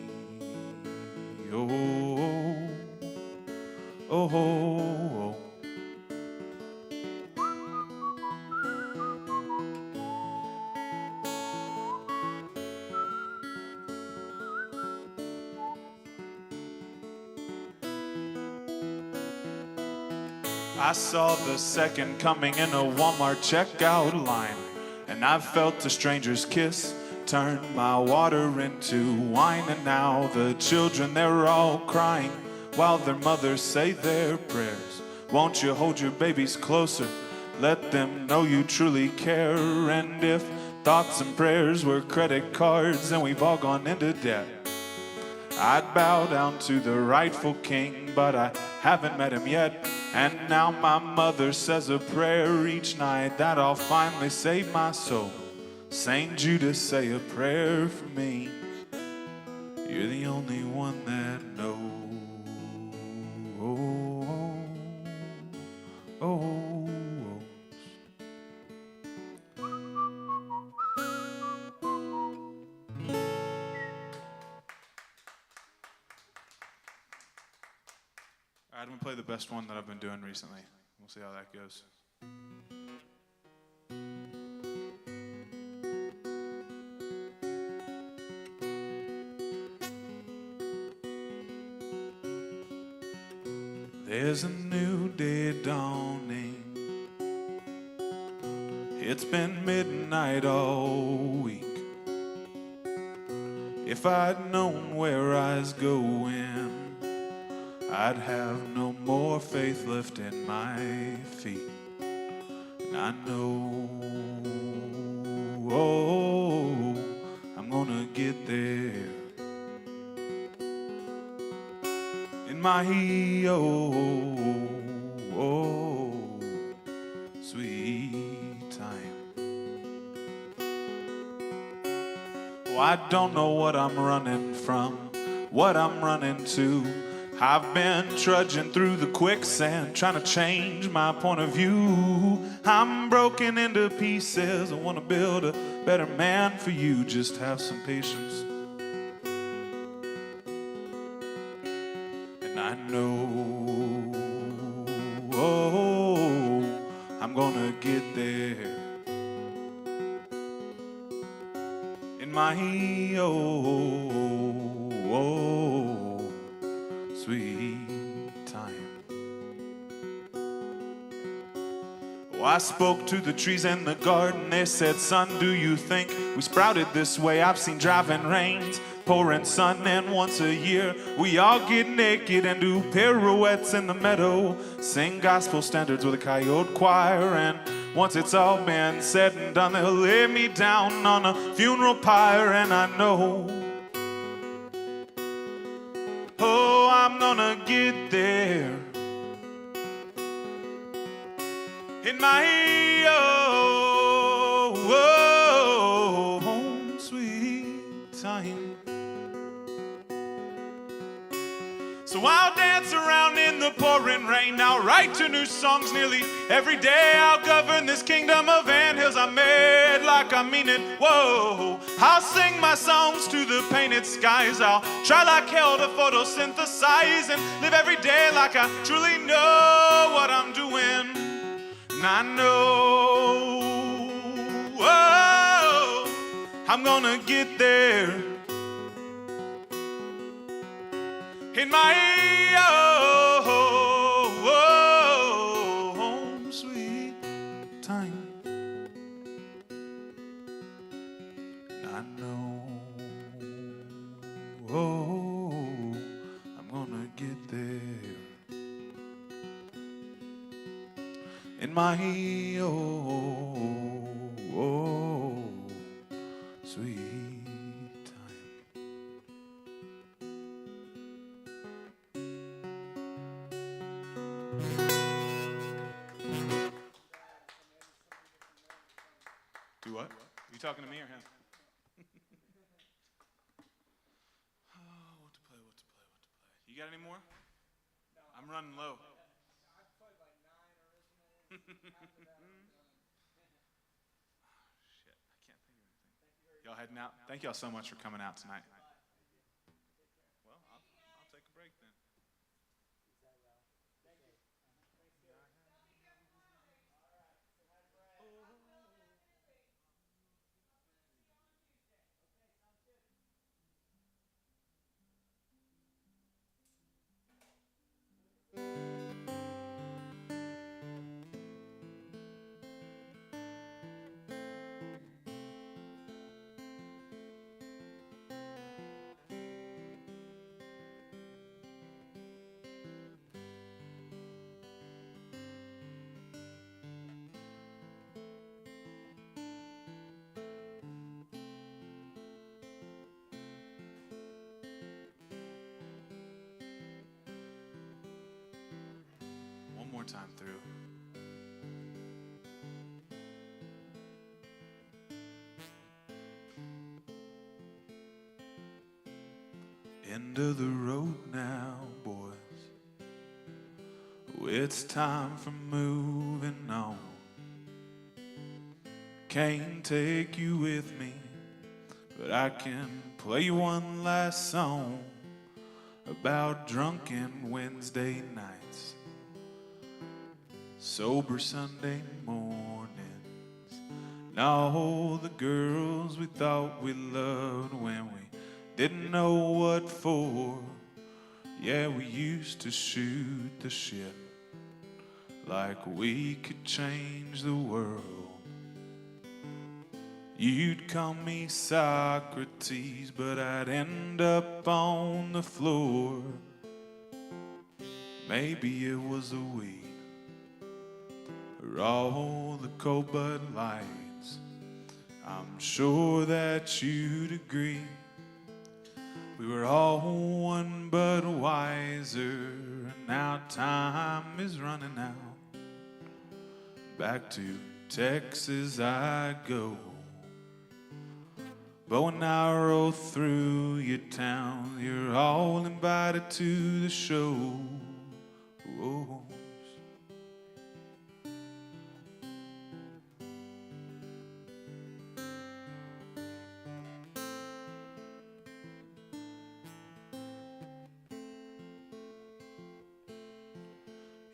Oh, oh, oh, oh. I saw the second coming in a Walmart checkout line, and I felt a stranger's kiss turn my water into wine. And now the children, they're all crying while their mothers say their prayers. Won't you hold your babies closer? Let them know you truly care. And if thoughts and prayers were credit cards and we've all gone into debt, I'd bow down to the rightful king, but I haven't met him yet. And now my mother says a prayer each night that I'll finally save my soul. Saint Judas, say a prayer for me. You're the only one that knows. All right, I'm gonna play the best one that I've been doing recently. We'll see how that goes. There's a new day dawning. It's been midnight all week. If I'd known where I was going, I'd have no more faith left in my feet. And I know, I'm gonna get there. In my sweet time. Oh, I don't know what I'm running from, what I'm running to. I've been trudging through the quicksand, trying to change my point of view. I'm broken into pieces, I want to build a better man for you. Just have some patience. And I know, I'm gonna get there. In my sweet time. Oh, I spoke to the trees in the garden. They said, son, do you think we sprouted this way? I've seen driving rains, pouring sun, and once a year we all get naked and do pirouettes in the meadow, sing gospel standards with a coyote choir. And once it's all been said and done, they'll lay me down on a funeral pyre. And I know, I'm gonna get there. In my sweet time. So I'll dance around in the pouring rain. I'll write 2 new songs nearly every day. I'll govern this kingdom of anthills I made like I mean it. Whoa, I'll sing my songs to the painted skies. I'll try like hell to photosynthesize and live every day like I truly know what I'm doing. And I know, I'm gonna get there. In my sweet time. And I know, I'm gonna get there. In my sweet time. Do what? Are you talking to me or him? What to play? You got any more? I'm running low. Shit, I can't think of anything. Y'all heading out? Thank y'all so much for coming out tonight. Well, I'll take a break then. time through. End of the road now, boys. It's time for moving on. Can't take you with me, but I can play you one last song about drunken Wednesday nights, sober Sunday mornings, and all the girls we thought we loved when we didn't know what for. Yeah, we used to shoot the shit like we could change the world. You'd call me Socrates, but I'd end up on the floor. Maybe it was a weed or all the cold Bud Lights. I'm sure that you'd agree we were all one but wiser, and now time is running out. Back to Texas I go. But when I roll through your town, you're all invited to the show. Whoa.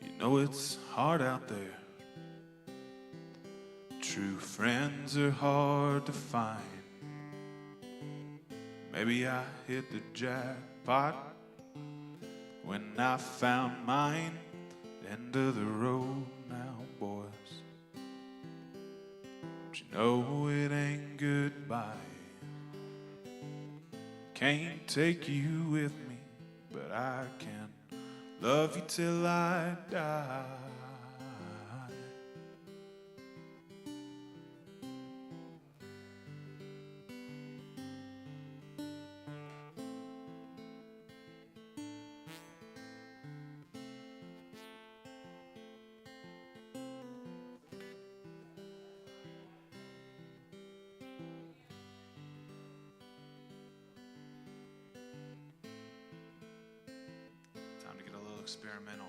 You know it's hard out there. True friends are hard to find. Maybe I hit the jackpot when I found mine. End of the road now, boys. But you know it ain't goodbye. Can't take you with me, but I can love you till I die. Time to get a little experimental.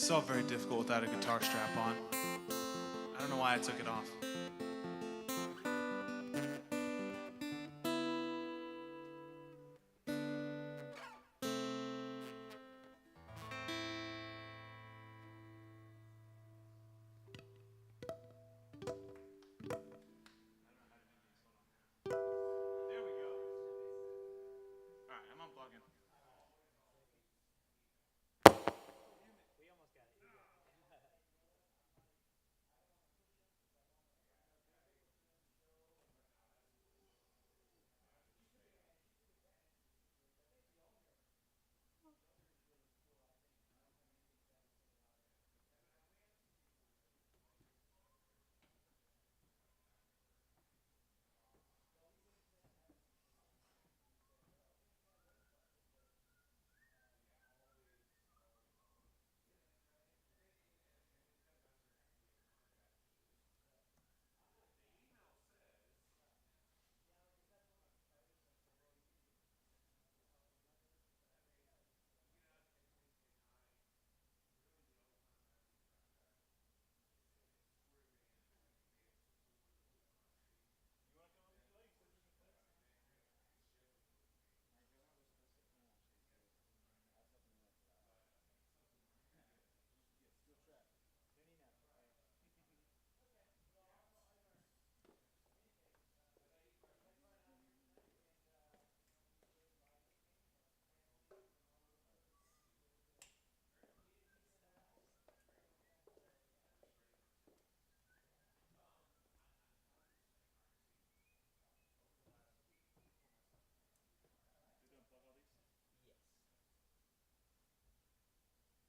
It's all very difficult without a guitar strap on. I don't know why I took it off.